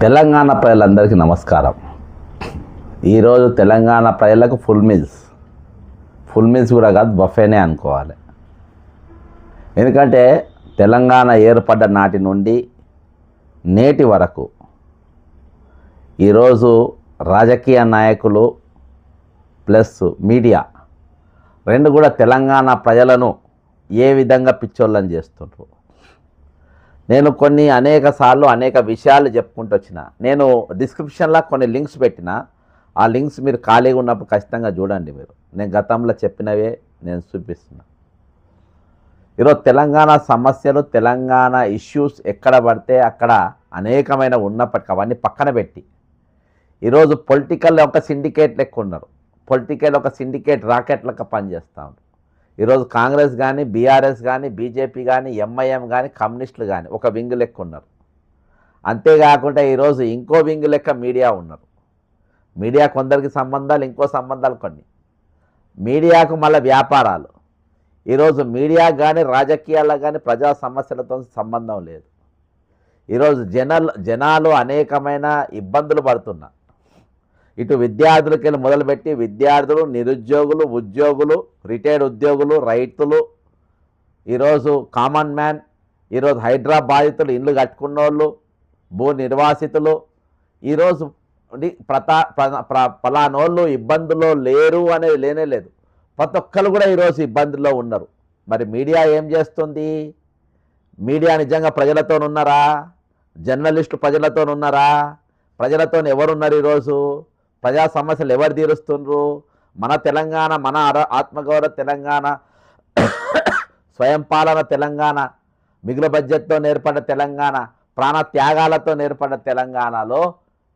తెలంగాణ ప్రజలందరికీ నమస్కారం. ఈరోజు తెలంగాణ ప్రజలకు ఫుల్ మీల్స్ కూడా కాదు, బఫేనే అనుకోవాలి. ఎందుకంటే తెలంగాణ ఏర్పడ్డ నాటి నుండి నేటి వరకు ఈరోజు రాజకీయ నాయకులు ప్లస్ మీడియా రెండు కూడా తెలంగాణ ప్రజలను ఏ విధంగా పిచ్చోళ్ళని చేస్తుండ్రు. నేను అనేక సార్లు అనేక విషయాలు చెప్పుకుంటూ వచ్చిన. నేను డిస్క్రిప్షన్లో కొన్ని లింక్స్ పెట్టిన. ఆ లింక్స్ మీరు ఖాళీగా ఉన్నప్పుడు ఖచ్చితంగా చూడండి. నేను గతంలో చెప్పినవే నేను చూపిస్తున్నా. ఈరోజు తెలంగాణ సమస్యలు, తెలంగాణ ఇష్యూస్ ఎక్కడ పడితే అక్కడ అనేకమైన ఉన్నప్పటికీ అవన్నీ పక్కన పెట్టి ఈరోజు పొలిటికల్ ఒక సిండికేట్ లెక్క ఉన్నారు. పొలిటికల్ ఒక సిండికేట్ రాకెట్ లెక్క పనిచేస్తూ ఉన్నారు. ఈరోజు కాంగ్రెస్ కానీ, బీఆర్ఎస్ కానీ, బీజేపీ కానీ, ఎంఐఎం కానీ, కమ్యూనిస్టులు కానీ ఒక వింగ్ లెక్క ఉన్నారు. అంతేకాకుండా ఈరోజు ఇంకో వింగ్ లెక్క మీడియా ఉన్నారు. మీడియా కొందరికి సంబంధాలు, ఇంకో సంబంధాలు కొన్ని. మీడియాకు మళ్ళీ వ్యాపారాలు. ఈరోజు మీడియా కానీ, రాజకీయాలకు కానీ, ప్రజా సమస్యలతో సంబంధం లేదు. ఈరోజు జనాలు అనేకమైన ఇబ్బందులు పడుతున్నారు. ఇటు విద్యార్థులకి మొదలుపెట్టి విద్యార్థులు, నిరుద్యోగులు, ఉద్యోగులు, రిటైర్డ్ ఉద్యోగులు, రైతులు, ఈరోజు కామన్ మ్యాన్, ఈరోజు హైడ్రా బాధితులు, ఇండ్లు కట్టుకున్నోళ్ళు, భూ నిర్వాసితులు, ఈరోజు పలానోళ్ళు ఇబ్బందుల్లో లేరు అనేది లేనే లేదు. ప్రతి ఒక్కరు కూడా ఈరోజు ఇబ్బందుల్లో ఉన్నారు. మరి మీడియా ఏం చేస్తుంది? మీడియా నిజంగా ప్రజలతో ఉన్నారా? జర్నలిస్టు ప్రజలతో ఉన్నారా? ప్రజలతో ఎవరున్నారు? ఈరోజు ప్రజా సమస్యలు ఎవరు తీరుస్తుండ్రు? మన తెలంగాణ, మన ఆత్మగౌరవ తెలంగాణ, స్వయం పాలన తెలంగాణ, మిగులు బడ్జెట్తో ఏర్పడ్డ తెలంగాణ, ప్రాణ త్యాగాలతో ఏర్పడ్డ తెలంగాణలో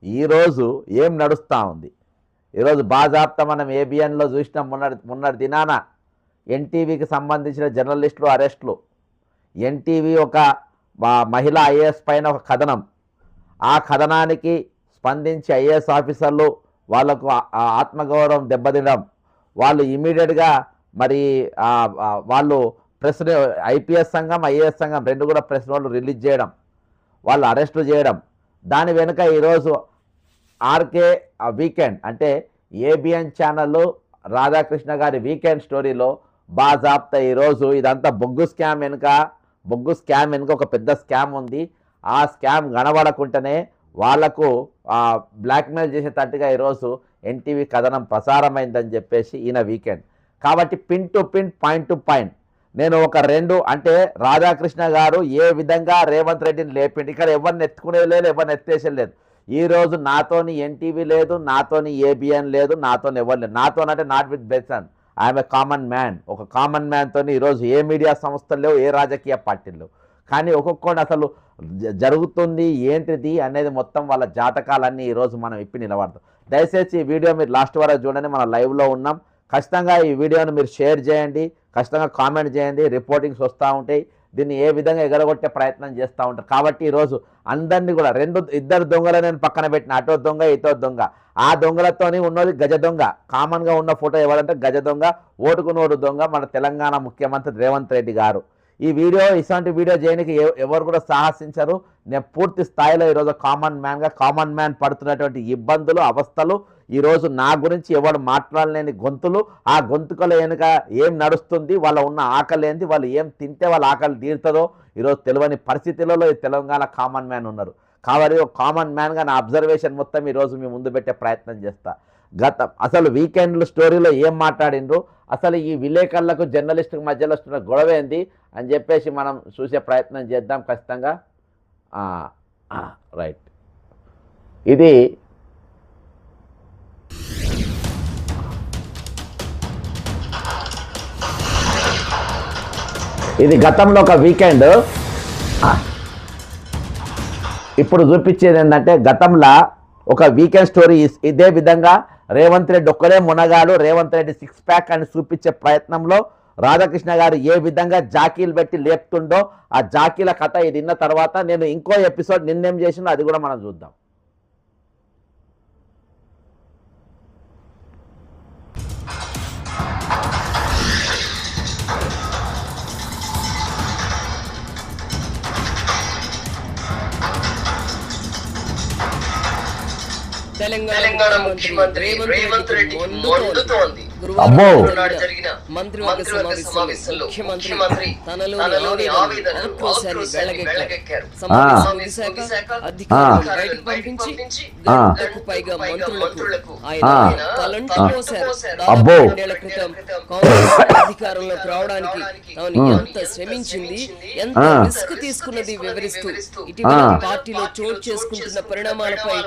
ఈరోజు ఏం నడుస్తూ ఉంది? ఈరోజు బాజాప్తా మనం ఏబిఎన్లో చూసిన మొన్నటి దినాన ఎన్టీవీకి సంబంధించిన జర్నలిస్టులు అరెస్టులు, ఎన్టీవీ ఒక మహిళా ఐఏఎస్ పైన ఒక కథనం, ఆ కథనానికి స్పందించి ఐఏఎస్ ఆఫీసర్లు వాళ్ళకు ఆత్మగౌరవం దెబ్బతినడం, వాళ్ళు ఇమీడియట్గా మరి వాళ్ళు ప్రెస్ ఐపీఎస్ సంఘం, ఐఏఎస్ సంఘం రెండు కూడా ప్రెస్ వాళ్ళు రిలీజ్ చేయడం, వాళ్ళు అరెస్టు చేయడం. దాని వెనుక ఈరోజు ఆర్కే వీకెండ్ అంటే ఏబిఎన్ ఛానల్ రాధాకృష్ణ గారి వీకెండ్ స్టోరీలో బాజాప్తా ఈరోజు ఇదంతా బొగ్గు స్కామ్ వెనుక ఒక పెద్ద స్కామ్ ఉంది. ఆ స్కామ్ కనబడకుండానే వాళ్లకు బ్లాక్మెయిల్ చేసేటట్టుగా ఈరోజు ఎన్టీవీ కథనం ప్రసారమైందని చెప్పేసి ఈయన వీకెండ్. కాబట్టి pin to pin, point to point నేను ఒక రెండు అంటే రాధాకృష్ణ గారు ఏ విధంగా రేవంత్ రెడ్డిని లేపిండి. ఇక్కడ ఎవరిని ఎత్తుకునేది లేదు, ఎవరిని ఎత్తేసేది లేదు. ఈరోజు నాతోని ఎన్టీవీ లేదు, నాతోని ఏబిఎన్ లేదు, నాతోని ఎవరు లేదు. నాతోనంటే not with person, I'm a common man. ఒక కామన్ మ్యాన్తో ఈరోజు ఏ మీడియా సంస్థలు లేవు, ఏ రాజకీయ పార్టీలు లేవు. కానీ ఒక్కొక్కటి అసలు జరుగుతుంది ఏంటిది అనేది మొత్తం వాళ్ళ జాతకాలన్నీ ఈరోజు మనం ఇప్పి నిలబడతాం. దయచేసి ఈ వీడియో మీరు లాస్ట్ వరకు చూడండి. మనం లైవ్లో ఉన్నాం. ఖచ్చితంగా ఈ వీడియోను మీరు షేర్ చేయండి, ఖచ్చితంగా కామెంట్ చేయండి. రిపోర్టింగ్స్ వస్తూ ఉంటాయి. దీన్ని ఏ విధంగా ఎగరగొట్టే ప్రయత్నం చేస్తూ ఉంటారు. కాబట్టి ఈరోజు అందరినీ కూడా ఇద్దరు దొంగలు నేను పక్కన పెట్టిన, అటో దొంగ ఇటో దొంగ. ఆ దొంగలతోని ఉన్నది గజ దొంగ. కామన్గా ఉన్న ఫోటో ఎవరంటే గజ దొంగ, ఓటుకు నోటు దొంగ, మన తెలంగాణ ముఖ్యమంత్రి రేవంత్ రెడ్డి గారు. ఈ వీడియో ఇలాంటి వీడియో చేయడానికి ఎవరు కూడా సాహసించరు. నేను పూర్తి స్థాయిలో ఈరోజు కామన్ మ్యాన్ పడుతున్నటువంటి ఇబ్బందులు, అవస్థలు, ఈరోజు నా గురించి ఎవరు మాట్లాడలేని గొంతులు, ఆ గొంతుకల వెనుక ఏం నడుస్తుంది, వాళ్ళ ఉన్న ఆకలి ఏంది, వాళ్ళు ఏం తింటే వాళ్ళ ఆకలి తీరుతుందో ఈరోజు తెలియని పరిస్థితులలో ఈ తెలంగాణ కామన్ మ్యాన్ ఉన్నారు. కాబట్టి కామన్ మ్యాన్గా నా అబ్జర్వేషన్ మొత్తం ఈరోజు మీ ముందు పెట్టే ప్రయత్నం చేస్తా. అసలు వీకెండ్ స్టోరీలో ఏం మాట్లాడిండ్రు, అసలు ఈ విలేకరులకు జర్నలిస్టులకు మధ్యలో వస్తున్న గొడవ ఏంది అని చెప్పేసి మనం చూసే ప్రయత్నం చేద్దాం ఖచ్చితంగా. రైట్, ఇది గతంలో ఒక వీకెండ్. ఇప్పుడు చూపించేది ఏంటంటే గతంలో ఒక వీకెండ్ స్టోరీ. ఇదే విధంగా రేవంత్ రెడ్డి ఒక్కడే మునగాడు, రేవంత్ రెడ్డి సిక్స్ ప్యాక్ అని చూపించే ప్రయత్నంలో రాధాకృష్ణ గారు ఏ విధంగా జాకీలు పెట్టి లేపుతుండో ఆ జాకీల కథ ఇది విన్న తర్వాత నేను ఇంకో ఎపిసోడ్ నిన్నేం చేసిందో అది కూడా మనం చూద్దాం. తెలంగాణ ముఖ్యమంత్రి రేవంత్ రెడ్డి మండుతోంది. గురువారం జరిగిన మంత్రివర్గ సమావేశంలో ముఖ్యమంత్రి తనలోని ఆవేదనను ఆక్రోశాన్ని వెళ్లగక్కారు. సమావేశం ముగిశాక అధికారులను బయటకు పంపించి గంటకు పైగా మంత్రులకు ఆయన తలంటి పోశారు. దాదాపు 2 ఏళ్ల క్రితం కాంగ్రెస్ అధికారంలోకి రావడానికి తాను ఎంత శ్రమించింది, ఎంత రిస్క్ తీసుకున్నది వివరిస్తూ ఇటీవల పార్టీలో చోటు చేసుకుంటున్న పరిణామాలపై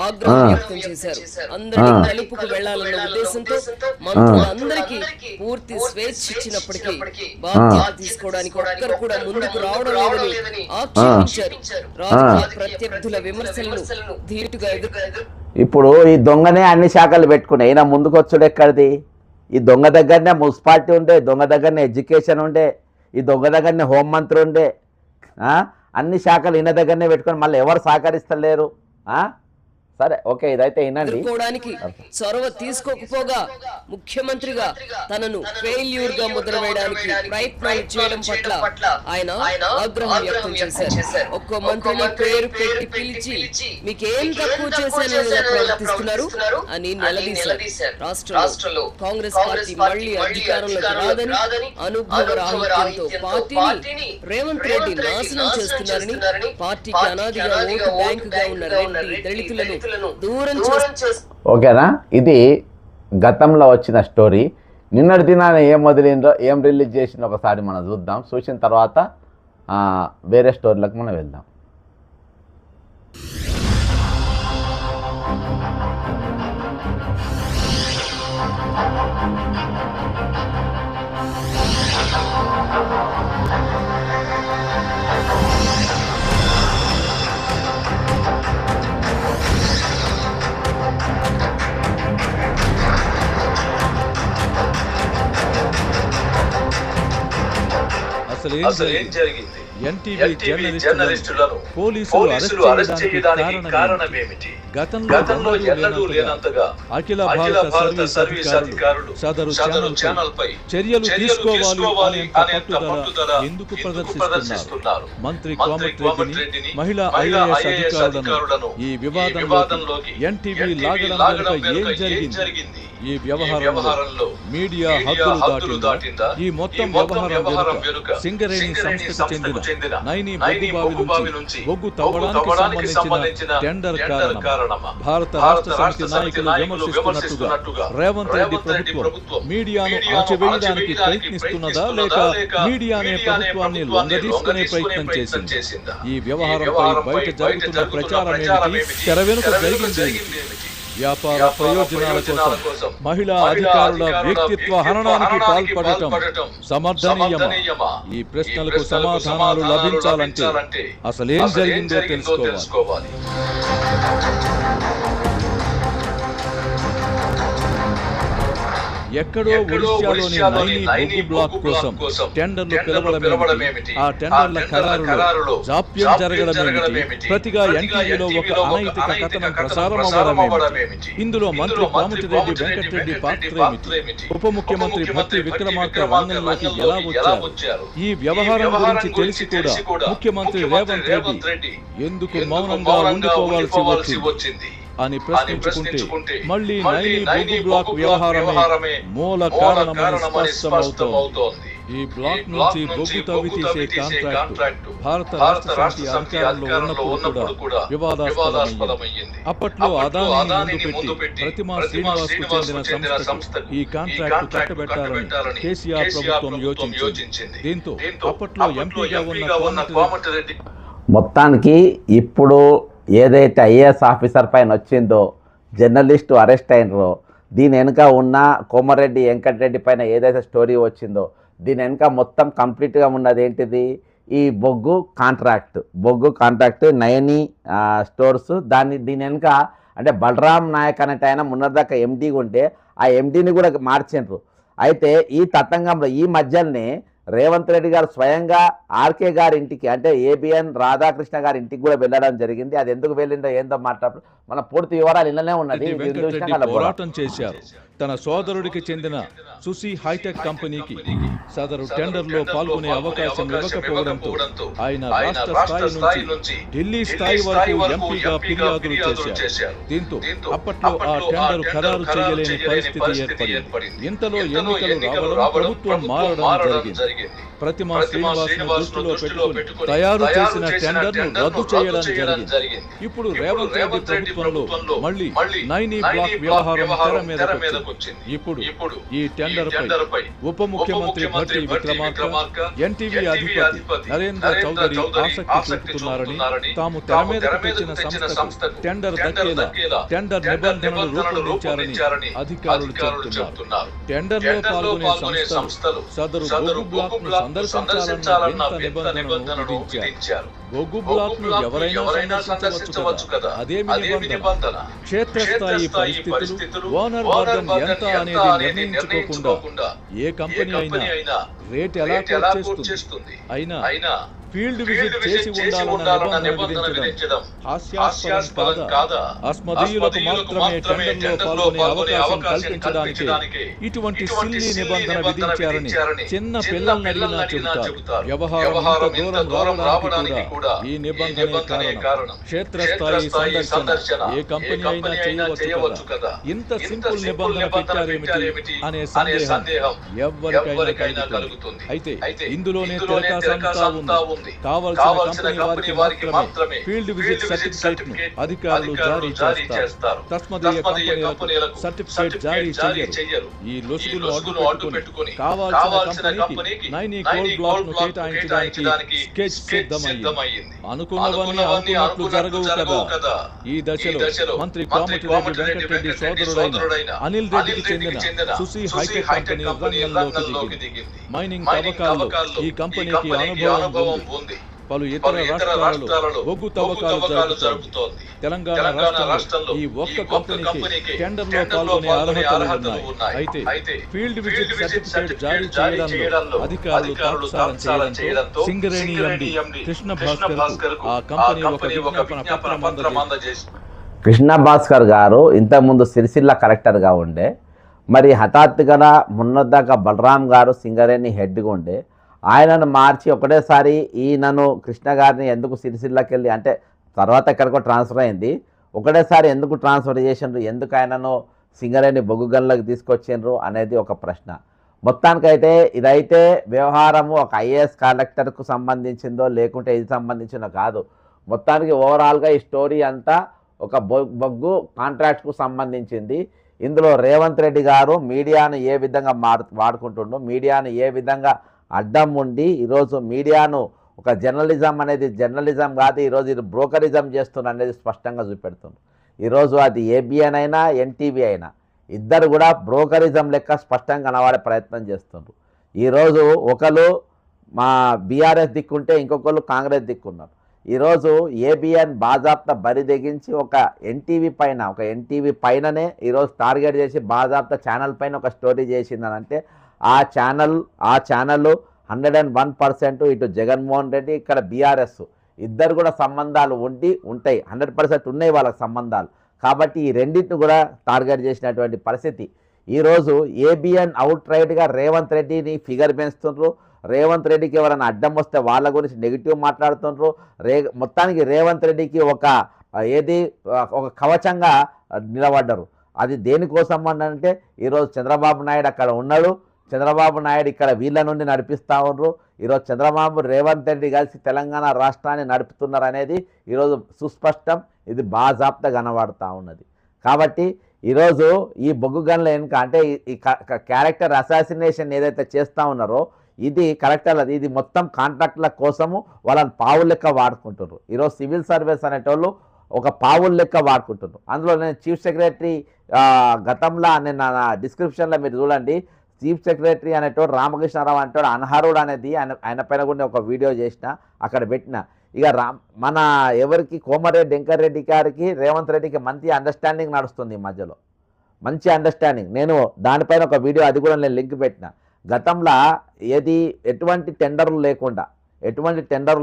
ఆగ్రహం వ్యక్తం చేశారు. అందరినీ కలుపుకు వెళ్లాలన్న ఉద్దేశంతో మంత్రులందరికీ పూర్తి స్వేచ్ఛ ఇచ్చినప్పటికీ బాధ్యత తీసుకోవడానికి ఒక్కరు కూడా ముందుకు రావడం లేదని ఆక్షేపించారు. రాజకీయ ప్రత్యర్థుల విమర్శలను ధీటుగా ఇప్పుడు ఈ దొంగనే అన్ని శాఖలు పెట్టుకున్నాయి. ఈయన ముందుకు వచ్చుడు ఎక్కడిది? ఈ దొంగ దగ్గరనే మున్సిపాలిటీ ఉండే, దొంగ దగ్గరనే ఎడ్యుకేషన్ ఉండే, ఈ దొంగ దగ్గరనే హోంమంత్రి ఉండే, అన్ని శాఖలు ఈయన దగ్గరనే పెట్టుకొని మళ్ళీ ఎవరు సహకరిస్తలేరు? సరే, ఓకే, ఇదైతే వినండి. చొరవ తీసుకోకపోగా ముఖ్యమంత్రిగా తనను ఫెయిల్యూర్ గా ముద్ర వేయడానికి ప్రయత్నాలు చేయడం పట్ల ఆయన ఆగ్రహం వ్యక్తం చేశారు. ఒక్కో మంత్రిని పేరు పెట్టి పిలిచి మీకేం తక్కువ చేశానని ప్రవర్తిస్తున్నారు అని నిలదీశారు. రాష్ట్రంలో కాంగ్రెస్ పార్టీ మళ్లీ అధికారంలోకి రాదని, అనుభవ రాహిత్యంతో పార్టీని రేవంత్ రెడ్డి నాశనం చేస్తున్నారని, పార్టీకి అనాదిగా ఓటు బ్యాంకుగా ఉన్న రెడ్డి దళితులను ఓకేనా? ఇది గతంలో వచ్చిన స్టోరీ. నిన్నటి దినాన ఏం వదిలిందో, ఏం రిలీజ్ చేసిందో ఒకసారి మనం చూద్దాం. చూసిన తర్వాత వేరే స్టోరీలకు మనం వెళ్దాం. అసలేం జరిగింది? ఎన్టీవీ జర్నలిస్టులను పోలీసులు అరెస్ట్ చేయడానికి కారణమేమిటి? గతంలో ఎన్నడూ లేనంతగా అఖిల భారత సర్వీస్ అధికారులు సదరు ఛానల్ పై చర్యలు తీసుకోవాలి అనేంత పట్టుదల ఎందుకు ప్రదర్శిస్తున్నారు? మంత్రి కోమటిరెడ్డిని, మహిళా ఐఏఎస్ అధికారులను ఈ వివాదంలోకి ఎన్టీవీ లాగడం వెనుక ఏం జరిగింది? ఈ వ్యవహారంలో మీడియా హద్దులు దాటిందా? ఈ మొత్తం వ్యవహారం వెనుక సింగరేణి సంస్థకు చెందిన నైని బొగ్గుబావి నుంచి బొగ్గు తవ్వడానికి సంబంధించిన టెండర్ కారణమా? భారత రాష్ట్ర సమితి నాయకులు విమర్శిస్తున్నట్టుగా రేవంత్ రెడ్డి ప్రభుత్వం మీడియాను అణచివేయడానికి ప్రయత్నిస్తున్నదా, లేక మీడియానే ప్రభుత్వాన్ని లొంగదీసుకునే ప్రయత్నం చేసిందా? ఈ వ్యవహారంపై బయట జరుగుతున్న ప్రచారం ఏమిటి? తెర వెనుక జరిగింది? వ్యాపార ప్రయోజనాల కోసం మహిళా అధికారుల వ్యక్తిత్వ హననానికి పాల్పడటం సమర్థనీయమా? ఈ ప్రశ్నలకు సమాధానాలు లభించాలంటే అసలేం జరిగిందో తెలుసుకోవాలి. ఎక్కడో ఒడిశాలోని నైని బొగ్గు బ్లాక్ కోసం టెండర్లు పిలవడమేమిటి? ఆ టెండర్ల ఖరారులో జాప్యం జరగడమేమిటి? ప్రతిగా ఎన్టీవీలో ఒక అనైతిక కథనం ప్రసారం అవ్వడమేమిటి? ఇందులో మంత్రి కోమటిరెడ్డి వెంకటరెడ్డి పాత్రేమిటి? ఉప ముఖ్యమంత్రి భట్టి విక్రమార్క రంగంలోకి ఎలా వచ్చారు? ఈ వ్యవహారం గురించి తెలిసి కూడా ముఖ్యమంత్రి రేవంత్ రెడ్డి ఎందుకు మౌనంగా ఉండిపోవాల్సి వచ్చింది అని ప్రశ్నించుకుంటే మళ్ళీ నైని బొగ్గు బ్లాక్ వ్యవహారమే మూల కారణమని స్పష్టమవుతోంది. ఈ బ్లాక్ నుంచి బొగ్గు తవ్వి తీసే కాంట్రాక్టు భారత రాష్ట్ర సమితి అధికారంలో ఉన్నప్పుడు కూడా వివాదాస్పదమైంది. అప్పట్లో అదానీ ముందు పెట్టి ప్రతిమా శ్రీనివాస్ కు చెందిన సంస్థకు ఈ కాంట్రాక్టు కట్టబెట్టాలని కేసీఆర్ ప్రభుత్వం యోచించింది. దీంతో అప్పట్లో ఎంపీగా ఉన్న కోమటిరెడ్డి మొత్తానికి ఇప్పుడు ఏదైతే ఐఏఎస్ ఆఫీసర్ పైన వచ్చిందో, జర్నలిస్టు అరెస్ట్ అయినరో, దీని వెనుక ఉన్న కోమరెడ్డి వెంకటరెడ్డి పైన ఏదైతే స్టోరీ వచ్చిందో, దీని వెనుక మొత్తం కంప్లీట్గా ఉన్నది ఏంటిది? ఈ బొగ్గు కాంట్రాక్ట్ నయని స్టోర్స్. దీని వెనుక అంటే బలరాం నాయక్ అనేట ఆయన మొన్నటిదాకా ఎండీగా ఉంటే ఆ ఎండీని కూడా మార్చిండ్రు. అయితే ఈ తతంగంలో ఈ మధ్యలోనే రేవంత్ రెడ్డి గారు స్వయంగా ఆర్కే గారి ఇంటికి అంటే ఏబిఎన్ రాధాకృష్ణ గారి ఇంటికి కూడా వెళ్ళడం జరిగింది. అది ఎందుకు వెళ్ళిందో ఏందో మాట్లాడు మన పూర్తి వివరాలు ఇళ్ళనే ఉన్నది. పోరాటం చేశారు. తన సోదరుడికి చెందిన సుసి హైటెక్ కంపెనీకి సదరు టెండర్లో పాల్గొనే అవకాశం ఇవ్వకపోవడంతో ఆయన రాష్ట్ర స్థాయి నుంచి ఢిల్లీ స్థాయి వరకు ఎంపీగా ఫిర్యాదులు చేశారు. దీంతో అప్పట్లో ఆ టెండర్ ఖరారు చేయలేని పరిస్థితి ఏర్పడింది. ఇంతలో ఎన్నికలు రావడం, ప్రభుత్వం మారడం జరిగింది. ప్రతిమా శ్రీనివాస్ దృష్టిలో పెట్టుకుని తయారు చేసిన టెండర్ను రద్దు చేయడం జరిగింది. ఇప్పుడు రేవంత్ రెడ్డి ప్రభుత్వంలో మళ్ళీ నైనీ బ్లాక్ వ్యవహారం తెర మీదకు వచ్చింది. ఇప్పుడు ఈ టెండర్ పై ఉప ముఖ్యమంత్రి భట్టి విక్రమార్క, ఎన్టీవీ అధిపతి నరేంద్ర చౌదరి ఆసక్తి చూపుతున్నారని, తాము తెర మీదకు తెచ్చిన సంస్థకు టెండర్ దక్కేలా టెండర్ నిబంధనలు రూపొందించారని అధికారులు చెబుతున్నారు. టెండర్లో పాల్గొనే సంస్థలు సదరు బొగ్గు బ్లాక్ ను సందర్శించాలన్న నిబంధనను విధించారు. బొగ్గు బ్లాక్ ను ఎవరైనా సందర్శించవచ్చు కదా, అదేమి నిబంధన? క్షేత్రస్థాయి పరిస్థితులు, ఓనర్ వర్గం ఎంత అనేది నిర్ణయించుకోకుండా ఏ కంపెనీ అయినా రేట్ ఎలా కోట్ చేస్తుంది? అయినా ఫీల్డ్ విజిట్ చేసి ఉండాలన్న నిబంధన విధించడం హాస్యాస్పదం కాదా? అస్మదీయులకు మాత్రమే టెండర్లో పాల్గొనే అవకాశం కల్పించడానికి ఇటువంటి సిల్లీ నిబంధన విధించారని చిన్న పిల్లల్ని అడిగినా చెబుతారు. వ్యవహారం ఇంత దూరం రావడానికి కూడా ఈ నిబంధనే కారణం. క్షేత్రస్థాయి సందర్శన ఏ కంపెనీ అయినా చేయవచ్చు కదా, ఇంత సింపుల్ నిబంధన పెట్టారేమిటి అనే సందేహం ఎవరికైనా కలుగుతుంది. అయితే ఇందులోనే తెరకాసంతా ఉంది. కావాల్సిన కంపెనీ వారికి మాత్రమే ఫీల్డ్ విజిట్ సర్టిఫికేట్ ను అధికారులు జారీ చేస్తారు. తస్మదీయ కంపెనీలకు సర్టిఫికేట్ జారీ చేయరు. ఈ లొసుగును అడ్డు పెట్టుకుని కావాల్సిన కంపెనీకి నైనీ కోల్ బ్లాక్ ను కేటాయించడానికి స్కెచ్ సిద్ధమైంది. అనుకున్నవన్నీ అనుకున్నట్లు జరగవు కదా. ఈ దశలో మంత్రి కోమటిరెడ్డి వెంకటరెడ్డి సోదరుడైన అనిల్ రెడ్డికి చెందిన సుసి హైటెక్ కంపెనీ రంగంలోకి దిగింది. మైనింగ్ తవ్వకాల్లో ఈ కంపెనీకి అనుభవం ఉంది. పలు ఇతర రాష్ట్రాలలో బొగ్గు తవ్వకాలు జరుపుతోంది. తెలంగాణ రాష్ట్రంలో ఈ ఒక్క కంపెనీకి టెండర్లో పాల్గొనే అర్హతలు ఉన్నాయి. అయితే ఫీల్డ్ విజిట్ సర్టిఫికేట్ జారీ చేయడంలో అధికారులు తాత్సారం చేయడంతో సింగరేణి ఎండీ కృష్ణ భాస్కర్ ఆ కంపెనీ ఒక విజ్ఞాపన పత్రం అందజేసింది. కృష్ణ భాస్కర్ గారు ఇంతకుముందు సిరిసిల్ల కలెక్టర్గా ఉండే, మరి హఠాత్తుగా మొన్నదాకా బలరాం గారు సింగరేణి హెడ్గా ఉండే, ఆయనను మార్చి ఒకటేసారి ఈయనను కృష్ణ గారిని ఎందుకు సిరిసిల్లకి వెళ్ళి, అంటే తర్వాత ఎక్కడికో ట్రాన్స్ఫర్ అయింది, ఒకటేసారి ఎందుకు ట్రాన్స్ఫర్ చేసిండ్రు, ఎందుకు ఆయనను సింగరేణి బొగ్గు గనులకు తీసుకొచ్చిండ్రు అనేది ఒక ప్రశ్న. మొత్తానికైతే ఇదైతే వ్యవహారము ఒక ఐఏఎస్ కలెక్టర్కు సంబంధించిందో లేకుంటే ఇది సంబంధించిందో కాదు. మొత్తానికి ఓవరాల్గా ఈ స్టోరీ అంతా ఒక బొగ్గు కాంట్రాక్ట్కు సంబంధించింది. ఇందులో రేవంత్ రెడ్డి గారు మీడియాను ఏ విధంగా వాడుకుంటుండో, మీడియాను ఏ విధంగా అడ్డం ఉండి ఈరోజు మీడియాను ఒక జర్నలిజం అనేది జర్నలిజం కాదు, ఈరోజు ఇది బ్రోకరిజం చేస్తున్నారు అనేది స్పష్టంగా చూపెడుతుంది. ఈరోజు అది ఏబిఎన్ అయినా ఎన్టీవీ అయినా ఇద్దరు కూడా బ్రోకరిజం లెక్క స్పష్టంగా కనబడే ప్రయత్నం చేస్తున్నారు. ఈరోజు ఒకరు మా బీఆర్ఎస్ దిక్కుంటే ఇంకొకరు కాంగ్రెస్ దిక్కున్నారు. ఈరోజు ఏబిఎన్ బాజాప్తా బరి తెగించి ఒక ఎన్టీవీ పైననే ఈరోజు టార్గెట్ చేసి బాజాప్తా ఛానల్ పైన ఒక స్టోరీ చేసిందనంటే ఆ ఛానల్ 101% ఇటు జగన్మోహన్ రెడ్డి, ఇక్కడ బీఆర్ఎస్ ఇద్దరు కూడా సంబంధాలు ఉంటాయి, 100% ఉన్నాయి వాళ్ళకి సంబంధాలు. కాబట్టి ఈ రెండింటిని కూడా టార్గెట్ చేసినటువంటి పరిస్థితి. ఈరోజు ఏబిఎన్ అవుట్ రైట్గా రేవంత్ రెడ్డిని ఫిగర్ పెంచుతుండ్రు. రేవంత్ రెడ్డికి ఎవరైనా అడ్డం వస్తే వాళ్ళ గురించి నెగిటివ్ మాట్లాడుతుండ్రు. మొత్తానికి రేవంత్ రెడ్డికి ఒక కవచంగా నిలబడ్డరు. అది దేనికోసం అంటే ఈరోజు చంద్రబాబు నాయుడు అక్కడ ఉన్నాడు, చంద్రబాబు నాయుడు ఇక్కడ వీళ్ళ నుండి నడిపిస్తూ ఉన్నారు. ఈరోజు చంద్రబాబు రేవంత్ రెడ్డి కలిసి తెలంగాణ రాష్ట్రాన్ని నడుపుతున్నారు అనేది ఈరోజు సుస్పష్టం. ఇది బాజాప్తా కనబడుతూ ఉన్నది. కాబట్టి ఈరోజు ఈ బొగ్గు గన్ల వెనుక అంటే ఈ క్యారెక్టర్ అసాసినేషన్ ఏదైతే చేస్తూ ఉన్నారో ఇది కరెక్టర్, ఇది మొత్తం కాంట్రాక్టుల కోసము వాళ్ళని పావుల లెక్క వాడుకుంటున్నారు. ఈరోజు సివిల్ సర్వీస్ అనేటోళ్ళు ఒక పావుల లెక్క వాడుకుంటున్నారు. అందులో నేను చీఫ్ సెక్రటరీ గతంలో నేను నా డిస్క్రిప్షన్లో మీరు చూడండి, చీఫ్ సెక్రటరీ అనేటోడు రామకృష్ణారావు అనేటోడు అనర్హుడు అనేది ఆయన పైన కూడా ఒక వీడియో చేసిన అక్కడ పెట్టిన. ఇక మన ఎవరికి కోమరెడ్డి వెంకటరెడ్డి గారికి రేవంత్ రెడ్డికి మంచి అండర్స్టాండింగ్ నడుస్తుంది, ఈ మధ్యలో మంచి అండర్స్టాండింగ్. నేను దానిపైన ఒక వీడియో అది కూడా నేను లింక్ పెట్టిన. గతంలో ఎటువంటి టెండర్లు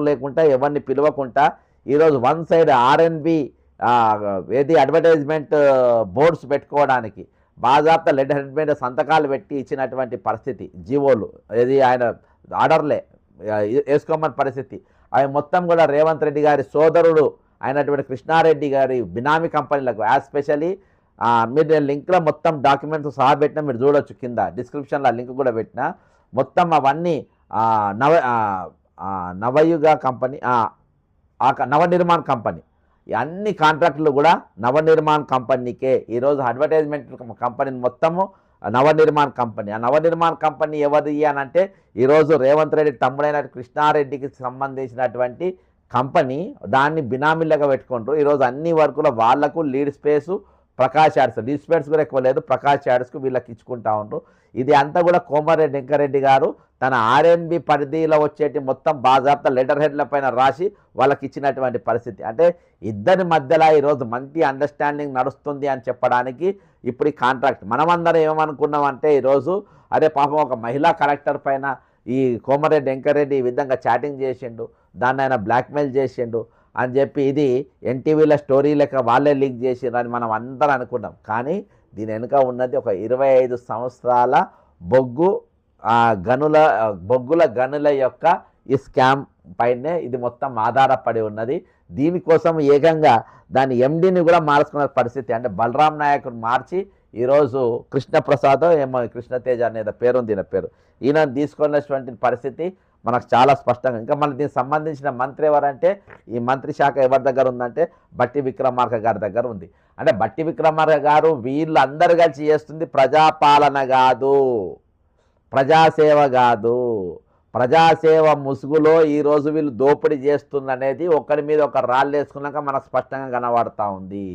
లేకుండా ఎవరిని పిలవకుండా ఈరోజు one side RNB advertisement boards పెట్టుకోవడానికి బాజాప్తా లెటర్ హెడ్ మీద సంతకాలు పెట్టి ఇచ్చినటువంటి పరిస్థితి, జీవోలు ఇది ఆయన ఆర్డర్లే వేసుకోమని పరిస్థితి. అవి మొత్తం కూడా రేవంత్ రెడ్డి గారి సోదరుడు అయినటువంటి కృష్ణారెడ్డి గారి బినామీ కంపెనీలకు ఎస్పెషల్లీ మీరు నేను లింక్లో మొత్తం డాక్యుమెంట్స్ సహా పెట్టినా మీరు చూడొచ్చు, కింద డిస్క్రిప్షన్లో లింక్ కూడా పెట్టినా. మొత్తం అవన్నీ నవయుగ కంపెనీ, నవనిర్మాణ్ కంపెనీ, అన్ని కాంట్రాక్టులు కూడా నవనిర్మాణ్ కంపెనీకే. ఈరోజు అడ్వర్టైజ్మెంట్ కంపెనీ మొత్తము నవనిర్మాణ్ కంపెనీ. ఆ నవనిర్మాణ్ కంపెనీ ఎవరిది అని అంటే ఈరోజు రేవంత్ రెడ్డి తమ్ముడైన కృష్ణారెడ్డికి సంబంధించినటువంటి కంపెనీ. దాన్ని బినామీలుగా పెట్టుకుంటారు. ఈరోజు అన్ని వర్కుల వాళ్లకు lead space Prakash ads, lead space కూడా ఎక్కువ లేదు, ప్రకాష్ యాడ్స్కు వీళ్ళకి ఇచ్చుకుంటా ఉంటారు. ఇది అంతా కూడా కోమరెడ్డి వెంకరెడ్డి గారు తన ఆర్ఎన్బి పరిధిలో వచ్చేటి మొత్తం బాజాప్తా లెటర్ హెడ్ల పైన రాసి వాళ్ళకి ఇచ్చినటువంటి పరిస్థితి. అంటే ఇద్దరి మధ్యలో ఈరోజు మంచి అండర్స్టాండింగ్ నడుస్తుంది అని చెప్పడానికి ఇప్పుడు ఈ కాంట్రాక్ట్. మనమందరం ఏమనుకున్నామంటే ఈరోజు అరే పాపం ఒక మహిళా కలెక్టర్ పైన ఈ కోమరెడ్డి వెంకరెడ్డి ఈ విధంగా చాటింగ్ చేసిండు, దాన్ని ఆయన బ్లాక్మెయిల్ చేసిండు అని చెప్పి ఇది ఎన్టీవీలో స్టోరీ లెక్క వాళ్ళే లీక్ చేసిండ్రు అని మనం అందరం అనుకున్నాం. కానీ దీని వెనుక ఉన్నది ఒక 25 సంవత్సరాల బొగ్గుల గనుల యొక్క ఈ స్కామ్ పైనే ఇది మొత్తం ఆధారపడి ఉన్నది. దీనికోసం ఏకంగా దాని ఎండీని కూడా మార్చుకున్న పరిస్థితి. అంటే బలరాం నాయకుని మార్చి ఈరోజు కృష్ణప్రసాద్ ఏమో కృష్ణతేజ అనేది పేరుంది, పేరు ఈయన తీసుకున్నటువంటి పరిస్థితి మనకు చాలా స్పష్టంగా. ఇంకా మనకి దీనికి సంబంధించిన మంత్రి ఎవరంటే ఈ మంత్రి శాఖ ఎవరి దగ్గర ఉందంటే బట్టి విక్రమార్క గారి దగ్గర ఉంది. అంటే బట్టి విక్రమార్క గారు వీళ్ళు అందరు కలిసి చేస్తుంది ప్రజాపాలన కాదు, ప్రజాసేవ కాదు. ప్రజాసేవ ముసుగులో ఈరోజు వీళ్ళు దోపిడీ చేస్తుందనేది ఒకరి మీద ఒక రాళ్ళు వేసుకున్నాక మనకు స్పష్టంగా కనబడతా ఉంది.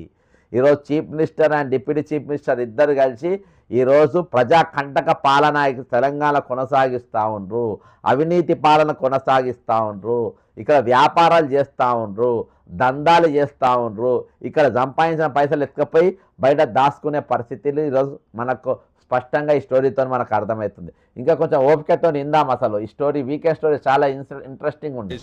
ఈరోజు chief minister and deputy chief minister ఇద్దరు కలిసి ఈరోజు ప్రజా కంటక పాలన తెలంగాణ కొనసాగిస్తూ ఉండ్రు, అవినీతి పాలన కొనసాగిస్తూ ఉండ్రు, ఇక్కడ వ్యాపారాలు చేస్తూ ఉండ్రు, దందాలు చేస్తూ ఉండ్రు, ఇక్కడ సంపాదించిన పైసలు ఎత్తుకపోయి బయట దాచుకునే పరిస్థితులు ఈరోజు మనకు స్పష్టంగా ఈ స్టోరీతో మనకు అర్థమవుతుంది. ఇంకా కొంచెం ఓపికతో నిందాం. అసలు ఈ స్టోరీ వీకెండ్ స్టోరీ చాలా ఇంట్రెస్టింగ్ ఉంది.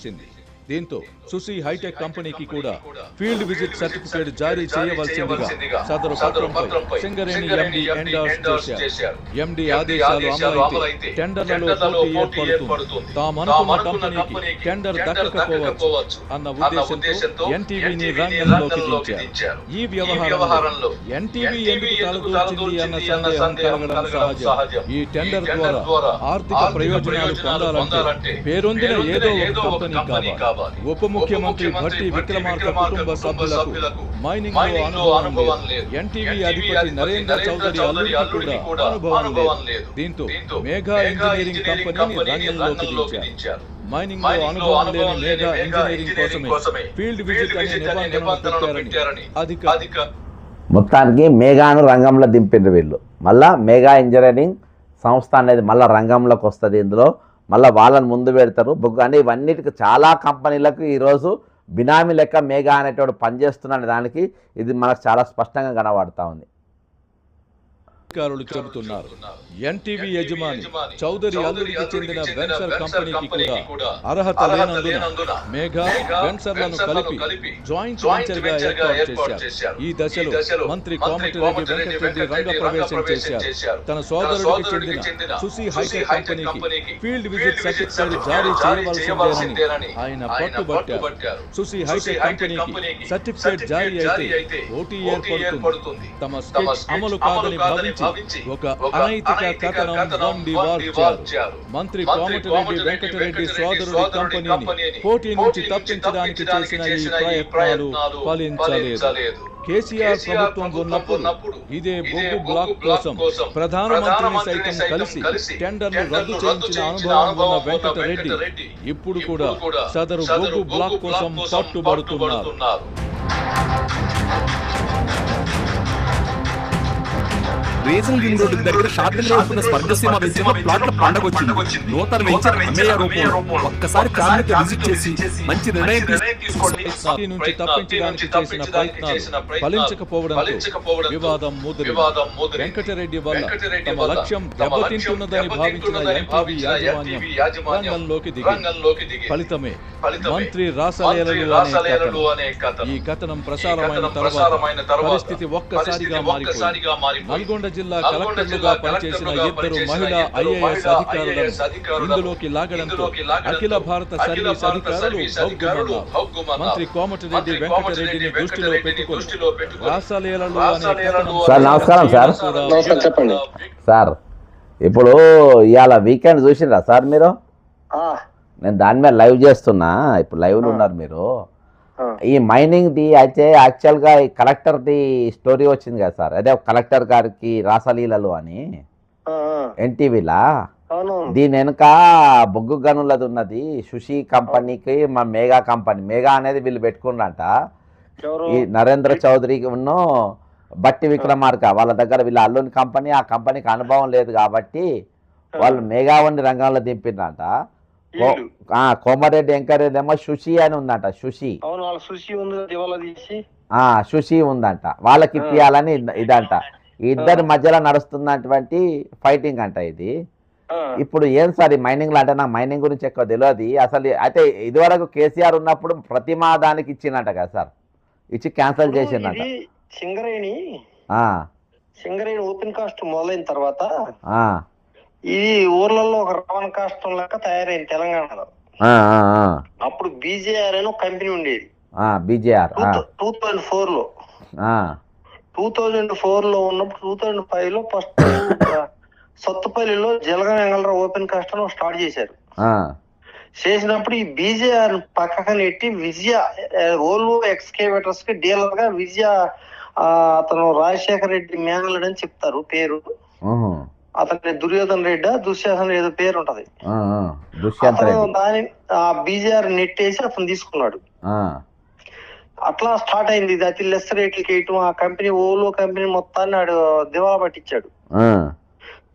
దీంతో సుసి హైటెక్ కంపెనీకి కూడా ఫీల్డ్ విజిట్ సర్టిఫికేట్ జారీ చేయవలసిందిగా సదరు పత్రంపై సింగరేణి ఎండీ ఎండార్స్ చేశారు. ఎండీ ఆదేశాలు అమలైతే టెండర్లలో పోటీ ఏర్పడుతుంది. తామనుకున్న కంపెనీకి టెండర్ దక్కకపోవచ్చు అన్న ఉద్దేశంతో ఎన్టీవీని రంగంలోకి దించారు. ఈ వ్యవహారంలో ఎన్టీవీ ఎందుకు తలదూర్చింది అన్న సందేహం కలగడం సహజం. ఈ టెండర్ ద్వారా ఆర్థిక ప్రయోజనాలు పొందాలంటే పేరొందిన ఏదో ఒక కంపెనీ కావాలి. ఉప ముఖ్యమంత్రి భట్టి విక్రమార్క కుటుంబ సభ్యులకు మైనింగ్ లో అనుభవం లేదు. ఎన్టీవీ అధిపతి నరేంద్ర చౌదరి అల్లుడికి కూడా అనుభవం లేదు. దీంతో మేఘా ఇంజనీరింగ్ కంపెనీని రంగంలోకి దించారు. మైనింగ్ లో అనుభవం లేని మేఘా ఇంజనీరింగ్ కోసమే ఫీల్డ్ విజిట్ అనే నిబంధనలు పెట్టారని అధిక మొత్తానికి మేఘాను రంగంలో దింపిండ్రు వీళ్ళు. మళ్ళా మేఘా ఇంజనీరింగ్ సంస్థ అనేది మళ్ళీ రంగంలోకి వస్తుంది. ఇందులో మళ్ళీ వాళ్ళని ముందు పెడతారు. అంటే ఇవన్నిటికి చాలా కంపెనీలకు ఈరోజు బినామీ లెక్క మేఘా అనేటోడు పనిచేస్తున్న దానికి ఇది మనకు చాలా స్పష్టంగా కనబడతా ఉంది. అధికారులు చెబుతున్నారు ఎన్టీవీ యజమాని చౌదరి అల్లుడికి చెందిన వెంచర్ కంపెనీకి కూడా అర్హత లేనందున మేఘా వెంచర్లను కలిపి జాయింట్ వెంచర్ గా ఏర్పాటు చేశారు. ఈ దశలో మంత్రి కోమటిరెడ్డి వెంకటరెడ్డి రంగ ప్రవేశం చేశారు. తన సోదరుడికి చెందిన సుసి హైటెక్ కంపెనీకి ఫీల్డ్ విజిట్ సర్టిఫికేట్ జారీ చేయవలసిందేనని ఆయన పట్టుబట్టారు. సుసి హైటెక్ కంపెనీకి సర్టిఫికేట్ జారీ అయితే పోటీ ఏర్పడుతుంది. తమ స్కెచ్ అమలు కాదని భావించి ఒక అనైతిక కథనం వార్చారు. మంత్రి కోమటిరెడ్డి వెంకటరెడ్డి సోదరుడి కంపెనీని పోటీ నుంచి తప్పించడానికి చేసిన ఈ ప్రయత్నాలు ఫలించలేదు. కేసీఆర్ ప్రభుత్వం ఉన్నప్పుడు ఇదే బొగ్గు బ్లాక్ కోసం ప్రధానమంత్రిని సైతం కలిసి టెండర్లు రద్దు చేయించిన అనుభవం ఉన్న వెంకటరెడ్డి ఇప్పుడు కూడా సదరు బొగ్గు బ్లాక్ కోసం పట్టుబడుతున్నారు. రీజనల్ రింగ్ రోడ్డు దగ్గర షాపింగ్ లో స్వర్గసీమ వెంచర్లో ప్లాట్ల పండగ వచ్చింది. నూతన వెంచర్ అమ్మేయ రూపంలో ఒక్కసారి ఫ్యామిలీతో విజిట్ చేసి మంచి నిర్ణయం తీసుకోండి నుంచి తప్పించడానికి చేసిన ప్రయత్నాలు ఫలించకపోవడంతో వివాదం ముదిరింది. వెంకటరెడ్డి వల్ల తమ లక్ష్యం దెబ్బతింటున్నదని భావించిన ఎన్టీవీ యాజమాన్యం రంగంలోకి దిగి ఫలితమే మంత్రి రాసలీలలు అనే కథనం. ఈ కథనం ప్రసారమైన తర్వాత పరిస్థితి ఒక్కసారిగా మారిపోయింది. నల్గొండ జిల్లా కలెక్టర్లుగా పనిచేసిన ఇద్దరు మహిళా ఐఏఎస్ అధికారులను ఇందులోకి లాగడంతో అఖిల భారత సర్వీస్ అధికారులు హౌగుమన్నారు. మంత్రి కోమటిరెడ్డి వెంకటరెడ్డిని దృష్టిలో పెట్టుకుని రాసలీలలు అనే సార్ నమస్కారం సార్. చెప్పండి సార్ ఇప్పుడు ఇవాళ వీకెండ్ చూసిండ్రా సార్ మీరు? నేను దాని మీద లైవ్ చేస్తున్నా, ఇప్పుడు లైవ్లో ఉన్నారు మీరు. ఈ మైనింగ్ది అయితే యాక్చువల్గా ఈ కలెక్టర్ది స్టోరీ వచ్చింది కదా సార్, అదే కలెక్టర్ గారికి రాసలీలలు అని ఎన్టీవీలా. దీని వెనుక బొగ్గు గనులది ఉన్నది, సుషి కంపెనీకి మా మేఘా కంపెనీ, మేఘా అనేది వీళ్ళు పెట్టుకున్నారంట. ఈ నరేంద్ర చౌదరికి ఉన్న బట్టి విక్రమార్క వాళ్ళ దగ్గర వీళ్ళ అల్లుని కంపెనీ, ఆ కంపెనీకి అనుభవం లేదు కాబట్టి వాళ్ళు మేఘా వండి రంగంలో దింపిందంట. కోమరెడ్డి వెంకరెడ్డి ఏమో సుషి అని ఉందంట, సుషి సుషి ఉందంట, వాళ్ళకి ఇప్పియాలని ఇదంట. ఈ ఇద్దరి మధ్యలో నడుస్తున్నటువంటి ఫైటింగ్ అంట ఇది. ఇప్పుడు ఏం సార్ ఈ మైనింగ్ అంటే, నాకు మైనింగ్ గురించి ఎక్కువ తెలియదు అసలు. అయితే ఇదివరకు కేసీఆర్ ఉన్నప్పుడు ప్రతిమా దానికి ఇచ్చిందంట కదా సార్, ఇచ్చి క్యాన్సిల్ చేసిందంట. సింగరేణి ఓపెన్ కాస్ట్ మొదలైన తర్వాత ఇది ఊర్లలో ఒక రావణ కాష్టం లెక్క తయారైంది తెలంగాణలో. అప్పుడు బీజేఆర్ అని ఒక కంపెనీ ఉండేది. బీజేఆర్ 2004 లో 2004 లో ఉన్నప్పుడు 2005 లో ఫస్ట్ సత్తుపల్లిలో జలగం వెంగళరావు ఓపెన్ కాస్ట్ అని స్టార్ట్ చేశారు. చేసినప్పుడు ఈ బీజేఆర్ పక్కన ఎట్టి విజయ ఓల్వో ఎక్స్కేవేటర్స్ కి డీలర్ గా విజయ అతను రాజశేఖర రెడ్డి మేనల్లుడు అని చెప్తారు పేరు. అతని దుర్యోధన్ రెడ్డి దుశ్శాసన ఏదో పేరు ఉంటది. దాని బీజేఆర్ నెట్టేసి అతను తీసుకున్నాడు. అట్లా స్టార్ట్ అయింది ఇది. అతి లెస్ రేట్లకి వేయటం, ఆ కంపెనీ ఓలో కంపెనీ మొత్తాన్ని ఆడు దివాలా పట్టించాడు.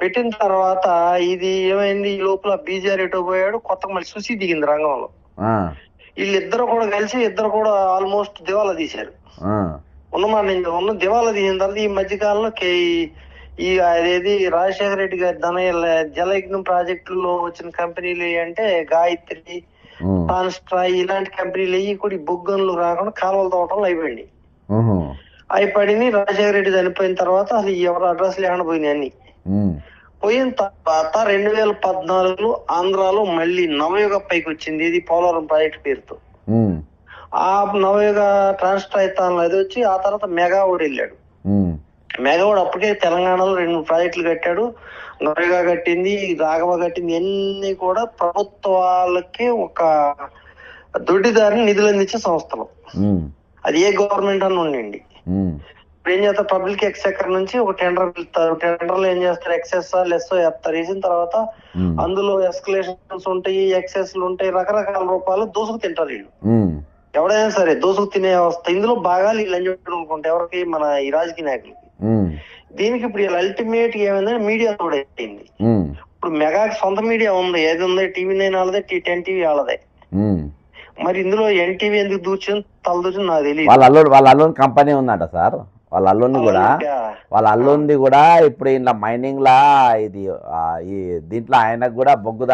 పెట్టిన తర్వాత ఇది ఏమైంది, ఈ లోపల బీజేఆర్ ఎటో పోయాడు, కొత్తగా మళ్ళీ సుసి దిగింది రంగంలో. వీళ్ళిద్దరు కూడా కలిసి ఇద్దరు కూడా ఆల్మోస్ట్ దివాలా తీశారు. ఉన్నమాట ఉన్న దివాలా తీసిన తర్వాత ఈ మధ్యకాలంలో ఈ అదేది రాజశేఖర రెడ్డి గారి జలయజ్ఞం ప్రాజెక్టులో వచ్చిన కంపెనీలు అంటే గాయత్రి, కాన్స్ట్రా ఇలాంటి కంపెనీలు అయ్యి కూడా ఈ బొగ్గన్లు రాకుండా కాలువలు తోవటం అయిపోయింది. అయిపడింది. రాజశేఖర రెడ్డి చనిపోయిన తర్వాత అసలు ఎవరు అడ్రస్ లేకుండా పోయినాయి అన్ని. పోయిన తర్వాత 2014లో ఆంధ్రాలో మళ్ళీ నవయుగ పైకి వచ్చింది, ఇది పోలవరం ప్రాజెక్ట్ పేరుతో. ఆ నవయుగ ట్రాన్స్ట్రాయితాన్లో అది వచ్చి ఆ తర్వాత మెగావుడ్ వెళ్ళాడు. మెగావుడ్ అప్పటికే తెలంగాణలో 2 ప్రాజెక్టులు కట్టాడు. నవయుగ కట్టింది, రాఘవ కట్టింది, అన్ని కూడా ప్రభుత్వాలకి ఒక దొడ్డిదారిని నిధులు అందించే సంస్థలు. అది ఏ గవర్నమెంట్ అని ఉండండి. ఏం చేస్తారు, పబ్లిక్ ఎక్స్చెక్కర్ నుంచి ఒక టెండర్ పిలుస్తారు. టెండర్లు ఏం చేస్తారు, ఎక్సెస్ లెస్ వేస్తారు. వేసిన తర్వాత అందులో ఎస్కలేషన్స్ ఉంటాయి, ఎక్సెస్లు ఉంటాయి, రకరకాల రూపాయలు దోసుకు తింటారు వీళ్ళు. ఎవడైనా సరే దోసుకు తినే అవస్థ. ఇందులో బాగా వీళ్ళు అని చెప్పి అనుకుంటే ఎవరికి, మన ఈ రాజకీయ నాయకులకి. దీనికి ఇప్పుడు అల్టిమేట్ ఏమైందంటే మీడియా తోడైంది. ఇప్పుడు మెగాకి సొంత మీడియా ఉంది, ఏది ఉంది, టీవీ9 వాళ్ళదే, T10 టీవీ వాళ్ళదే. మరి ఇందులో ఎన్టీవీ ఎందుకు దూర్చుంది, తలదూర్చుంది నాకు తెలియదు. వాళ్ళ అల్లుని కంపెనీ ఉందట సార్, వాళ్ళ అల్లుంది కూడా ఇప్పుడు ఇలా మైనింగ్ లా ఇది ఈ దీంట్లో ఆయనకు కూడా బొగ్గు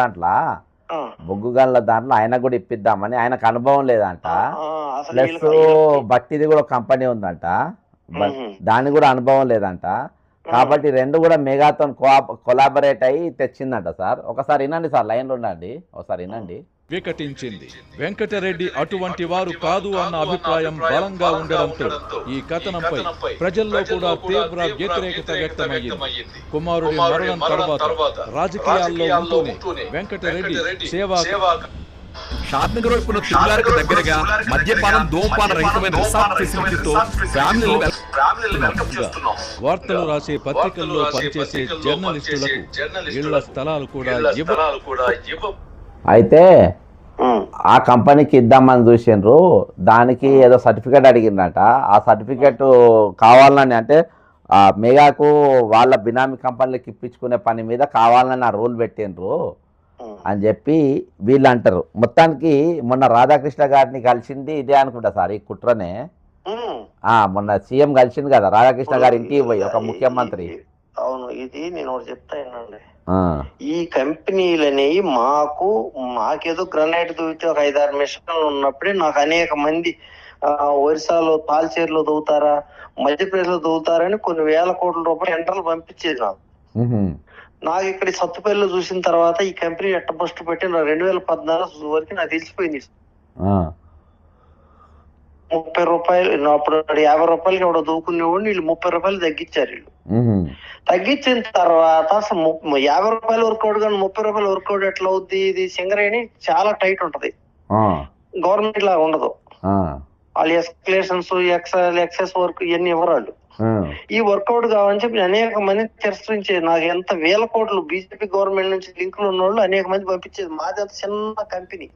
బొగ్గు గనుల దాంట్లో ఆయనకు కూడా ఇప్పిద్దామని, ఆయనకు అనుభవం లేదంట. ప్లస్ బట్టిది కూడా కంపెనీ ఉందంట, దాని కూడా అనుభవం లేదంట. కాబట్టి 2 కూడా మెగాతో కొలాబరేట్ అయ్యి తెచ్చిందంట సార్. ఒకసారి వినండి సార్, లైన్లో ఉండండి, ఒకసారి వినండి. వికటించింది. వెంకటరెడ్డి అటువంటి వారు కాదు అన్న అభిప్రాయం బలంగా ఉండడంతో ఈ కథనంపై ప్రజల్లో కూడా తీవ్ర వ్యతిరేకత వ్యక్తమయ్యింది. కుమారుడి మరణం తర్వాత రాజకీయాల్లో ఉంటూనే వెంకటరెడ్డి సేవా షాద్నగర్ వైపున తిరుగారికి దగ్గరగా మద్యపానం ధూమపాన రహితమైన రిసార్ట్ ఫెసిలిటీతో వార్తలు రాసే పత్రికల్లో పనిచేసే జర్నలిస్టులకు ఇళ్ల స్థలాలు కూడా అయితే ఆ కంపెనీకి ఇద్దామని చూసిండ్రు. దానికి ఏదో సర్టిఫికేట్ అడిగిందట. ఆ సర్టిఫికేట్ కావాలని, అంటే మెగాకు వాళ్ళ బినామీ కంపెనీలకు ఇప్పించుకునే పని మీద కావాలని ఆ రూల్ పెట్టిండ్రు అని చెప్పి వీళ్ళు అంటారు. మొత్తానికి మొన్న రాధాకృష్ణ గారిని కలిసింది ఇదే అనుకుంటా సార్, ఈ కుట్రనే. మొన్న సీఎం కలిసింది కదా రాధాకృష్ణ గారి ఇంటికి పోయి, ఒక ముఖ్యమంత్రి. అవును, ఇది నేను ఒకటి చెప్తానండి. ఈ కంపెనీలనేవి మాకేదో గ్రనైట్ దూచి ఒక 5-6 మిషన్లు ఉన్నప్పుడే నాకు అనేక మంది ఒరిస్సాలో తాల్చేరులో దవ్వుతారా, మధ్యప్రదేశ్ లో దవ్వుతారని కొన్ని వేల కోట్ల రూపాయలు టెండర్లు పంపించేది నాకు ఇక్కడ సత్తుపల్లిలో చూసిన తర్వాత ఈ కంపెనీ ఎట్ట ఫస్ట్ పెట్టి 2014 వరకు నాకు తెలిసిపోయింది. 30 రూపాయలు అప్పుడు 50 రూపాయలకి ఎవడో దూకునేవాడిని, వీళ్ళు 30 రూపాయలు తగ్గించారు. వీళ్ళు తగ్గించిన తర్వాత అసలు 50 రూపాయలు వర్కౌట్ కానీ 30 రూపాయలు వర్కౌట్ ఎట్లా అవుద్ది? ఇది సింగరేణి చాలా టైట్ ఉంటది, గవర్నమెంట్ లాగా ఉండదు. వాళ్ళు ఎస్కలేషన్స్, ఎక్సెస్ వర్క్ ఇవన్నీ ఇవ్వరాళ్ళు. ఈ వర్కౌట్ కావాలని చెప్పి అనేక మంది తిరస్కరించేది. నాకు ఎంత వేల కోట్లు బీజేపీ గవర్నమెంట్ నుంచి లింకులు ఉన్న వాళ్ళు అనేక మంది పంపించేది. మాది అంత చిన్న కంపెనీ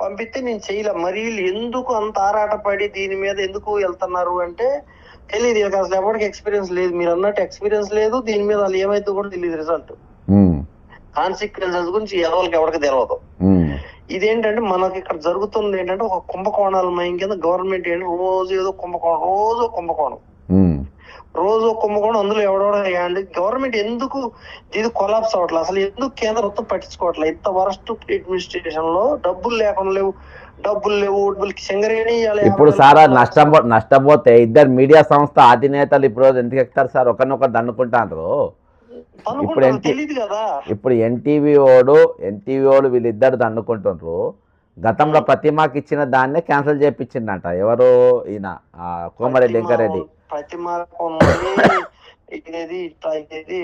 పంపిస్తే నేను చేయలే. మరి ఎందుకు అంత ఆరాటపడి దీని మీద ఎందుకు వెళ్తున్నారు అంటే తెలియదు. అసలు ఎవరికి ఎక్స్పీరియన్స్ లేదు, మీరు అన్నట్టు ఎక్స్పీరియన్స్ లేదు. దీని మీద వాళ్ళు ఏమైతే కూడా తెలియదు, రిజల్ట్ కాన్సిక్వెన్సెస్ గురించి ఎవరికి తెలియదు. ఇదేంటంటే మనకి ఇక్కడ జరుగుతుంది ఏంటంటే ఒక కుంభకోణాల మయం కింద గవర్నమెంట్ ఏంటి రోజు ఏదో కుంభకోణం, రోజు కుంభకోణం. అందులో ఎవడెవడ గవర్నమెంట్ ఎందుకు ఇది కొలాప్స్ అవ్వట్లేదు? అసలు ఎందుకు కేంద్ర ప్రభుత్వం పట్టించుకోవట్లేదు? ఇంత వరస్ట్ అడ్మినిస్ట్రేషన్ లో డబ్బులు లేకుండా లేవు సింగరేణి. ఇప్పుడు సారా నష్టపోతే ఇద్దరు మీడియా సంస్థ అధినేతలు ఇప్పుడు ఎందుకు ఎక్కుతారు సార్? ఒకరినొకరు దన్నుకుంటారు. తెలియదు కదా. ఇప్పుడు ఎన్టీవీ ఓడు వీళ్ళిద్దరు దన్నుకుంటుండ్రు. గతంలో ప్రతిమాకి ఇచ్చిన దాన్నే క్యాన్సిల్ చేయించిందంట. ఎవరు? ఈయన కోమరెడ్డి వెంకరెడ్డి. ప్రతిమా ఇది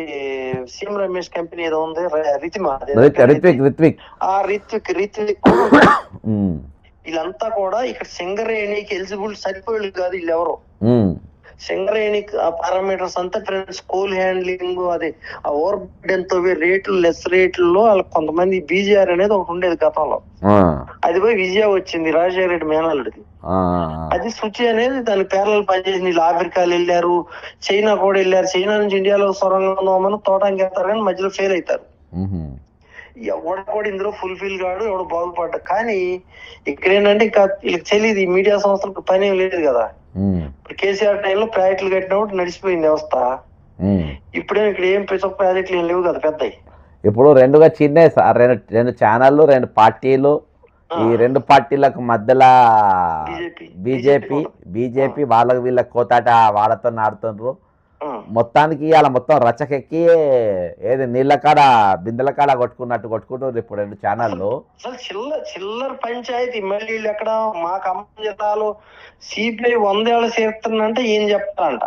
సీఎం రమేష్ కంపెనీ ఏదో ఉంది, రిత్విక్ వీళ్ళంతా కూడా ఇక్కడ సింగరేణికి ఎలిజిబుల్ సరిపోయి కాదు. వీళ్ళు ఎవరు సింగరేణి పారామీటర్స్ అంతా ఫ్రెండ్స్, కోల్ హ్యాండ్లింగ్, అది ఆ ఓవర్ ఎంతో రేట్లు లెస్ రేట్లలో వాళ్ళకి కొంతమంది బీజీఆర్ అనేది ఒకటి ఉండేది గతంలో. అది పోయి విజయ వచ్చింది, రాజశేఖర రెడ్డి మేనల్లుడిది. అది శుచి అనేది దాని పేర్లు పనిచేసింది. వీళ్ళు ఆఫ్రికాలు వెళ్ళారు, చైనా కూడా వెళ్ళారు. చైనా నుంచి ఇండియాలో సొరంగం తోటానికి వెళ్తారు కానీ మధ్యలో ఫెయిల్ అవుతారు. ఎవడ కూడా ఇందులో ఫుల్ఫిల్ కాడు, ఎవడు బాగుపడ్డా. కానీ ఇక్కడ ఏంటంటే ఇంకా వీళ్ళకి తెలియదు, ఈ మీడియా సంస్థలకు పని ఏం లేదు కదా. ఇప్పుడు కేసీఆర్ టైంలో ప్రాజెక్టులు కట్టినప్పుడు నడిచిపోయింది వ్యవస్థ. ఇప్పుడే ఇక్కడ ఏం ప్రాజెక్టులు ఏం లేవు కదా పెద్దవి. ఇప్పుడు రెండుగా చిన్న రెండు ఛానళ్ళు, రెండు పార్టీలు. ఈ రెండు పార్టీలకు మధ్యలో బీజేపీ వాళ్ళకి వీళ్ళకి కోతాట వాళ్ళతో ఆడుతుండ్రు. మొత్తానికి ఇవాళ మొత్తం రచకెక్కి ఏది నీళ్ళ కాడ బిందెల కాడ కొట్టుకుంటారు ఇప్పుడు రెండు ఛానళ్ళు. అసలు చిల్లర పంచాయతీ. మళ్ళీ ఎక్కడ మాకు అమ్మ జిల్లాలో సిపిఐ 100 ఏళ్ళ చేరుతుందంటే ఏం చెప్తారంట.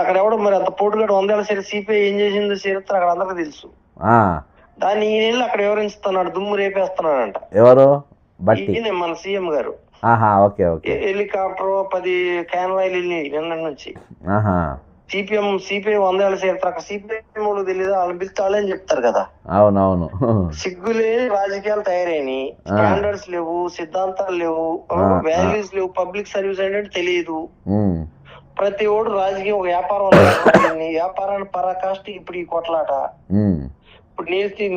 అక్కడ ఎవడో మరి అంత పోటుగాడు 100 ఏళ్ళ చేరి సిపిఐ ఏం చేసిందో చరిత్ర అక్కడ అందరికి తెలుసు. దాన్ని ఈ నెల అక్కడ వివరిస్తున్నాడు, దుమ్ము రేపేస్తున్నాడంట. ఎవరు? మన సీఎం గారు. హెలికాప్టర్ 10 కాన్వాయ్లు వెళ్ళినాయి నిన్న నుంచి. సిపిఐ 100 ఏళ్ళ చరిత్ర. అక్కడ సిపిఐ వాళ్ళు తెలియదు, వాళ్ళని పిలిస్తే వాళ్ళని చెప్తారు కదా. అవునవును. సిగ్గులేని రాజకీయాలు తయారైనాయి, స్టాండర్డ్స్ లేవు, సిద్ధాంతాలు లేవు, వాల్యూస్ లేవు, పబ్లిక్ సర్వీస్ అంటే తెలియదు. ప్రతి ఓడు రాజకీయం ఒక వ్యాపారం. వ్యాపారాన్ని పరాకాష్ట. ఇప్పుడు ఈ కొట్లాట. ఇప్పుడు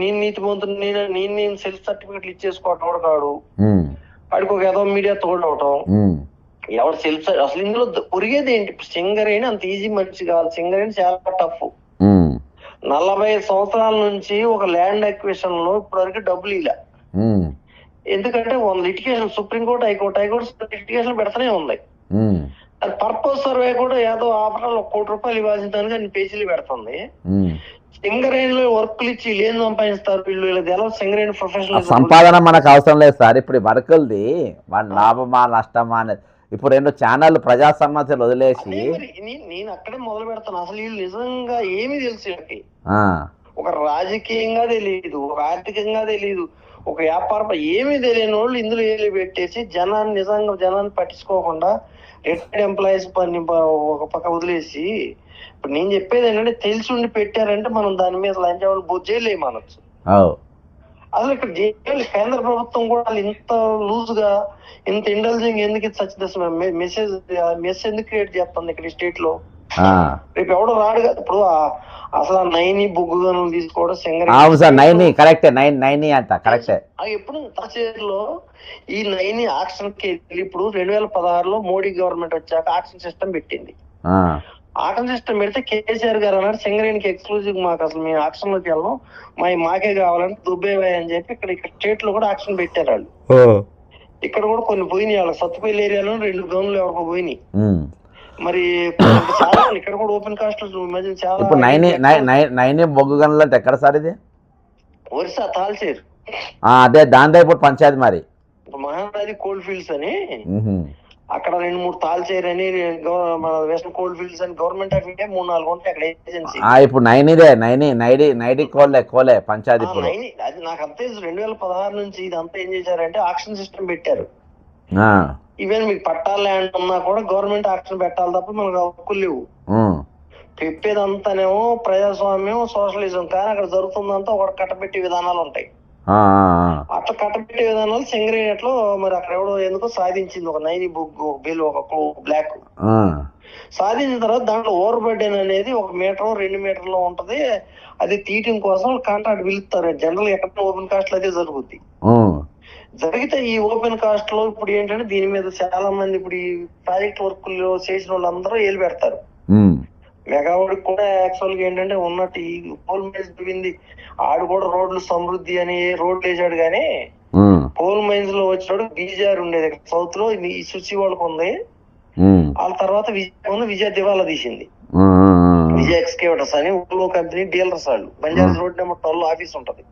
నేను నీతి పొందుతున్నా, నేను సెల్ఫ్ సర్టిఫికెట్లు ఇచ్చేసుకోవటం కూడా కాడు. వాడికి ఒక ఏదో మీడియా తోడవటం. ఎవరు సెల్ఫ్ అసలు ఇందులో ఒరిగేది ఏంటి? సింగరేణి అంత ఈజీ మనిషి కాదు. సింగరేణి చాలా టఫ్. 45 సంవత్సరాల నుంచి ఒక ల్యాండ్ అక్విజిషన్ లో ఇప్పటి వరకు డబ్బులు ఇలా. ఎందుకంటే లిటిగేషన్ సుప్రీంకోర్టు, హైకోర్టు లిటిగేషన్ పెడతానే ఉన్నాయి. అది పర్పస్ సర్వే కూడా ఏదో ఆపరాలు 1 కోటి రూపాయలు ఇవ్వాల్సిన దానికి అన్ని పేజీలు పెడుతుంది. సింగరేణిలో వర్కులు ఇచ్చి ఏం సంపాదిస్తారు వీళ్ళు? ఎలా సింగరేణి ప్రొఫెషనల్ సంపాదన మనకు అవసరం లేదు సార్. ఇప్పుడు వర్కులది వాడి లాభమా నష్టమా అనేది. ఇప్పుడు 2 ఛానళ్ళు ప్రజా సమస్యలు వదిలేసి నేను అక్కడే మొదలు పెడతాను. అసలు వీళ్ళు నిజంగా ఏమి తెలుసు? ఒక రాజకీయంగా తెలియదు, ఒక ఆర్థికంగా తెలియదు, ఒక వ్యాపారం ఏమీ తెలియని వాళ్ళు ఇందులో ఏళ్ళు పెట్టేసి జనాన్ని పట్టించుకోకుండా రిటైర్డ్ ఎంప్లాయీస్ పని ఒక పక్క వదిలేసి. ఇప్పుడు నేను చెప్పేది ఏంటంటే తెలిసి ఉండి పెట్టారంటే మనం దాని మీద లంచాలు జైలేమనొచ్చు. అసలు ఇక్కడ కేంద్ర ప్రభుత్వం కూడా ఇంత లూజ్ గా, ఇంత ఇంటెలిజెంట్ ఎందుకు మెసేజ్ ఎందుకు క్రియేట్ చేస్తుంది ఇక్కడ స్టేట్ లో? రేపు ఎవడో రాడు కదా. ఇప్పుడు అసలు నైని బొగ్గు గనులు తీసుకోవడం సింగరేణి కరెక్టే. నైని అంట కరెక్టే. ఎప్పుడు లో ఈ నైని ఆక్షన్ కి ఇప్పుడు 2016లో మోడీ గవర్నమెంట్ వచ్చాక ఆక్షన్ సిస్టమ్ పెట్టింది. ఆక్షన్ సిస్టమ్ పెడితే కేసీఆర్ గారు అన్నారు సింగరేణికి ఎక్స్క్లూజివ్, మాకు అసలు మేము ఆక్షన్ లోకి వెళ్ళాం, మాకే కావాలంటే దుబ్బేవాయి అని చెప్పి ఇక్కడ స్టేట్ లో కూడా ఆక్షన్ పెట్టారు వాళ్ళు. ఇక్కడ కూడా కొన్ని పోయినాయి. వాళ్ళ సత్తుపల్లి ఏరియాలో 2 గన్లు ఎవరికో పోయినాయి. మరి చాలా ఇక్కడ కూడా ఓపెన్ కాస్ట్ మధ్య చాలా. ఇప్పుడు నైన్ బొగ్గు గనులు అంటే ఎక్కడ సార్ ఇది? ఒరిస్సా తాల్చేరు. అదే దాని ఇప్పుడు పంచాయతీ మరి మహానది కోల్డ్ ఫీల్డ్స్ అని అక్కడ 2-3 తాల్చేరు అని మన వెస్టర్న్ కోల్డ్ ఫీల్డ్స్ అని గవర్నమెంట్ ఆఫ్ ఇండియా 3-4 ఉంటాయి అక్కడ ఏజెన్సీ. ఇప్పుడు నైడి కోలే పంచాయతీ. అది నాకు అంతే 2016 నుంచి ఇదంతా ఏం చేశారంటే ఆక్షన్ సిస్టమ్ పెట్టారు. ఈవెన్ మీకు పట్టా ల్యాండ్ ఉన్నా కూడా గవర్నమెంట్ ఆక్షన్ పెట్టాలి తప్ప మనకు హక్కులు లేవు. చెప్పేదంతానేమో ప్రజాస్వామ్యం సోషలిజం, కానీ అక్కడ జరుగుతుందంతా ఒక కట్టబెట్టే విధానాలు ఉంటాయి. అట్లా కట్టబెట్టే విధానాలు సింగరేణిలో మరి అక్కడ ఎవడో ఎందుకో సాధించింది ఒక నైని బొగ్గు బిల్ ఒక బ్లాక్ సాధించిన తర్వాత దాంట్లో ఓవర్ బర్డెన్ అనేది 1 మీటర్ 2 మీటర్లో ఉంటది. అది తీయటం కోసం కాంట్రాక్ట్ పిలుస్తారు. జనరల్ ఎక్కడ ఓపెన్ కాస్ట్ లో అదే జరుగుద్ది. జరిగితే ఈ ఓపెన్ కాస్ట్ లో ఇప్పుడు ఏంటంటే దీని మీద చాలా మంది ఇప్పుడు ఈ ప్రాజెక్ట్ వర్క్ చేసిన వాళ్ళందరూ ఏలు పెడతారు. మెగావాడికి కూడా యాక్చువల్ గా ఏంటంటే ఉన్నట్టు ఈ పోల్ మైన్స్ దిగింది. ఆడు కూడా రోడ్లు సమృద్ధి అని రోడ్లు వేసాడు, కానీ పోల్ మైన్స్ లో వచ్చినాడు బీజేఆర్ ఉండేది సౌత్ లో, ఈ సుచి వాళ్ళకు ఉంది. వాళ్ళ తర్వాత విజయ దివాలా తీసింది. విజయ్ ఎక్స్కేవేటర్స్ అని ఊళ్ళో కంపెనీ డీలర్స్ వాళ్ళు. బంజారా రోడ్ నెంబర్ 12 ఆఫీస్ ఉంటది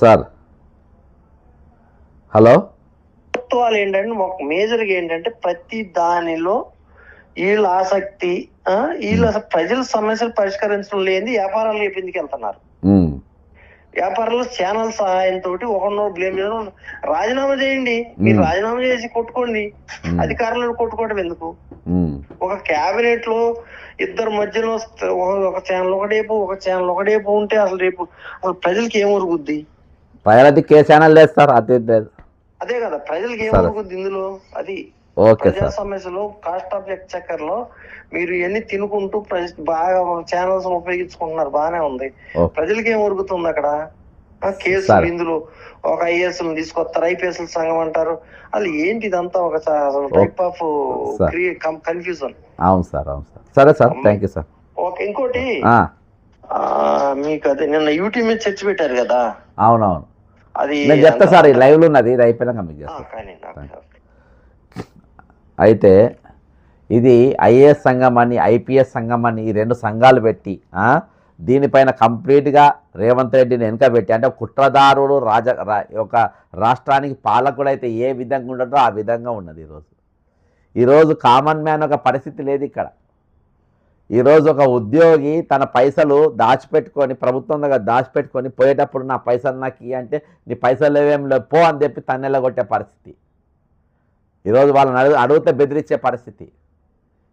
సార్. హలో, ప్రభుత్వాలు ఏంటంటే ఒక మేజర్ గా ఏంటంటే ప్రతి దానిలో వీళ్ళ ఆసక్తి, వీళ్ళు అసలు ప్రజల సమస్యలు పరిష్కరించడం లేని వ్యాపారాలు ఎందుకు వెళ్తున్నారు. వ్యాపారాలు ఛానల్ సహాయంతో ఒకరినో బ్లేమ్ చేయడం. రాజీనామా చేయండి, మీరు రాజీనామా చేసి కొట్టుకోండి, అధికారులను కొట్టుకోవడం ఎందుకు? ఒక క్యాబినెట్ లో ఇద్దరు మధ్యలో ఒక ఛానల్ ఒకటేపు ఒక ఛానల్ ఒకటేపు ఉంటే అసలు రేపు అసలు ప్రజలకి ఏమరుగుద్ది? ప్రజలకి ఏ ఛానల్ లేదు సార్, అదే కదా ప్రజలకి ఏమరుగుద్ది ఇందులో. అది ప్రజా సమస్యలు కాస్ట్ ఆఫ్ ఎక్స్చెక్కర్ లో మీరు ఎన్ని తినుకుంటూ బాగా ఛానల్స్ ఉపయోగించుకుంటున్నారు, బాగానే ఉంది. ప్రజలకి ఏం ఉరుగుతుంది అక్కడ? కేసులు ఇందులో ఒక ఐఏఎస్ తీసుకొస్తారు, ఐపీఎస్ సంఘం అంటారు. అది ఏంటి ఇదంతా ఒక టైప్ ఆఫ్ కన్ఫ్యూజన్. అవును సార్, అవును సార్. సరే sir, thank you sir. Okay, ఇంకోటి మీకు అదే నిన్న యూట్యూబ్ మీద చర్చ పెట్టారు కదా. అవునవును, అది నేను చెప్తా సార్. లైవ్ లో ఉన్నది, ఇది అయిపోయినాక మీకు చెప్తా. అయితే ఇది ఐఏఎస్ సంఘం అని ఐపీఎస్ సంఘం అని ఈ 2 సంఘాలు పెట్టి దీనిపైన కంప్లీట్గా రేవంత్ రెడ్డిని వెనకబెట్టి, అంటే కుట్రదారుడు ఒక రాష్ట్రానికి పాలకుడు అయితే ఏ విధంగా ఉండటో ఆ విధంగా ఉన్నది. ఈరోజు కామన్ మ్యాన్ ఒక పరిస్థితి లేదు ఇక్కడ. ఈరోజు ఒక ఉద్యోగి తన పైసలు దాచిపెట్టుకొని, ప్రభుత్వం దగ్గర దాచిపెట్టుకొని పోయేటప్పుడు నా పైసలు నాకు ఇయ్యి అంటే నీ పైసలు ఏమేం పో అని చెప్పి తన్నెళ్ళగొట్టే పరిస్థితి. ఈరోజు వాళ్ళని అడిగితే బెదిరించే పరిస్థితి.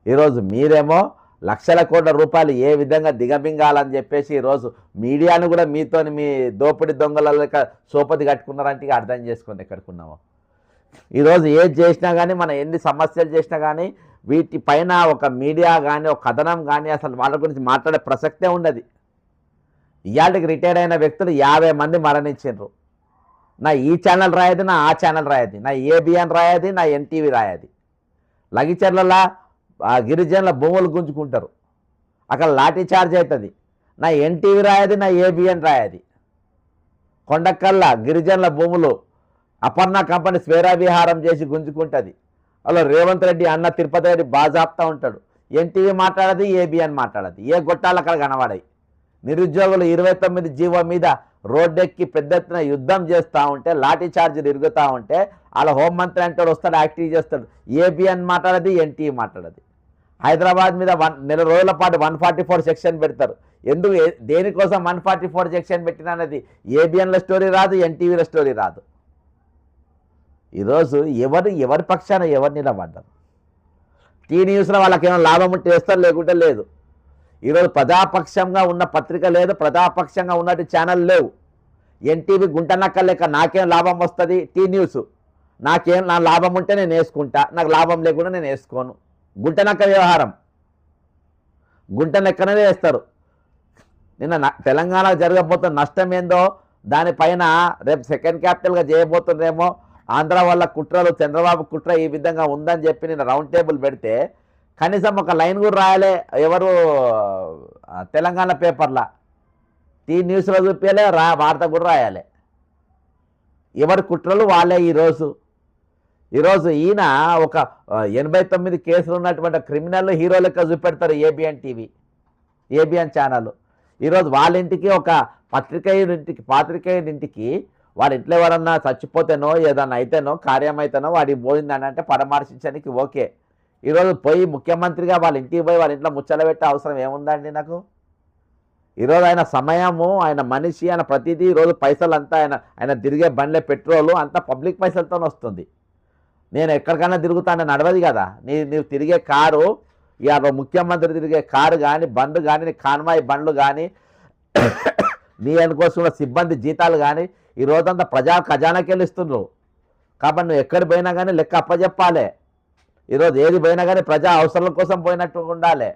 ఈరోజు మీరేమో లక్షల కోట్ల రూపాయలు ఏ విధంగా దిగమింగాలని చెప్పేసి ఈరోజు మీడియాను కూడా మీతోని మీ దోపిడి దొంగల లెక్క సోపతి కట్టుకున్నారంటే అర్థం చేసుకోండి ఎక్కడికున్నామో. ఈరోజు ఏది చేసినా కానీ, మనం ఎన్ని సమస్యలు చేసినా కానీ వీటిపైన ఒక మీడియా కానీ ఒక కథనం కానీ అసలు వాళ్ళ గురించి మాట్లాడే ప్రసక్తే ఉండదు. ఇవాళకి రిటైర్ అయిన వ్యక్తులు 50 మంది మరణించారు. నా ఈ ఛానల్ రాయది, నా ఆ ఛానల్ రాయది, నా ఏబిఎన్ రాయది, నా ఎన్టీవీ రాయది. లగిచర్లలో గిరిజనుల భూములు గుంజుకుంటారు, అక్కడ లాఠీ చార్జ్ అవుతుంది. నా ఎన్టీవీ రాయది, నా ఏబిఎన్ రాయది. కొండకల్లా గిరిజనుల భూములు అపర్ణ కంపెనీ స్వేరా విహారం చేసి గుంజుకుంటుంది. అలా రేవంత్ రెడ్డి అన్న తిరుపతి రెడ్డి బాజాప్తా ఉంటాడు. NTV మాట్లాడది, ABN మాట్లాడది. ఏ గొట్టాలు అక్కడ కనబడాయి. నిరుద్యోగులు 29 జీవో మీద రోడ్డెక్కి పెద్ద ఎత్తున యుద్ధం చేస్తూ ఉంటే, లాఠీ చార్జీలు ఇరుగుతూ ఉంటే వాళ్ళ హోంమంత్రి అంటాడు, వస్తాడు, యాక్టివ్ చేస్తాడు. ఏబిఎన్ మాట్లాడది, ఎన్టీవీ మాట్లాడది. హైదరాబాద్ మీద 1 నెల రోజుల పాటు 144 సెక్షన్ పెడతారు. ఎందుకు, దేనికోసం 144 సెక్షన్ పెట్టినా అనేది ఏబిఎన్ల స్టోరీ రాదు, ఎన్టీవీల స్టోరీ రాదు. ఈరోజు ఎవరి పక్షాన ఎవరు నిలబడ్డారు? టీ న్యూస్లో వాళ్ళకేమో లాభం ఉంటే వేస్తారు, లేకుంటే లేదు. ఈరోజు ప్రజాపక్షంగా ఉన్న పత్రిక లేదు, ప్రజాపక్షంగా ఉన్నట్టు ఛానల్ లేవు. ఎన్టీవీ గుంటనక్క లెక్క నాకేం లాభం వస్తుంది, టీ న్యూస్ నా లాభం ఉంటే నేను వేసుకుంటా, నాకు లాభం లేకుండా నేను వేసుకోను. గుంటనక్క వ్యవహారం, గుంటనెక్కనే వేస్తారు. నిన్న తెలంగాణ జరగబోతున్న నష్టం ఏందో దానిపైన రేపు సెకండ్ క్యాపిటల్గా చేయబోతుందేమో. ఆంధ్ర వల్ల కుట్రలు, చంద్రబాబు కుట్ర ఈ విధంగా ఉందని చెప్పి నేను రౌండ్ టేబుల్ పెడితే కనీసం ఒక లైన్ కూడా రాయలే ఎవరు తెలంగాణ పేపర్లో. టీ న్యూస్లో చూపించలే, వార్త కూడా రాయాలి. ఎవరి కుట్రలు వాళ్ళే. ఈరోజు ఈయన ఒక 89 కేసులు ఉన్నటువంటి క్రిమినల్ హీరో లెక్క చూపెడతారు ఏబిఎన్ టీవీ, ఏబిఎన్ ఛానల్. ఈరోజు వాళ్ళ ఇంటికి ఒక పాత్రికేయుడింటికి వాళ్ళ ఇంట్లో ఎవరన్నా చచ్చిపోతేనో ఏదన్నా అయితేనో కార్యం అయితేనో వాడికి పోయిందని అంటే పరామర్శించడానికి ఓకే. ఈరోజు పోయి ముఖ్యమంత్రిగా వాళ్ళ ఇంటికి పోయి వాళ్ళ ఇంట్లో ముచ్చలబెట్టే అవసరం ఏముందండి నాకు? ఈరోజు ఆయన సమయము, ఆయన మనిషి, ఆయన ప్రతిదీ ఈరోజు పైసలు అంతా ఆయన తిరిగే బండ్లే పెట్రోలు అంతా పబ్లిక్ పైసలతో వస్తుంది. నేను ఎక్కడికైనా తిరుగుతాను నడవది కదా. నీవు తిరిగే కారు, ఇక ముఖ్యమంత్రి తిరిగే కారు కానీ బండ్లు కానీ నీ కాన్వాయ్ బండ్లు కానీ నీ అనుకోసం సిబ్బంది జీతాలు కానీ ఈ రోజంతా ప్రజా ఖజానాకి వెళ్ళిస్తుండ్రు. కాబట్టి నువ్వు ఎక్కడికి పోయినా కానీ లెక్క అప్పచెప్పాలి. ఈరోజు ఏది పోయినా కానీ ప్రజా అవసరాల కోసం పోయినట్టు ఉండాలి.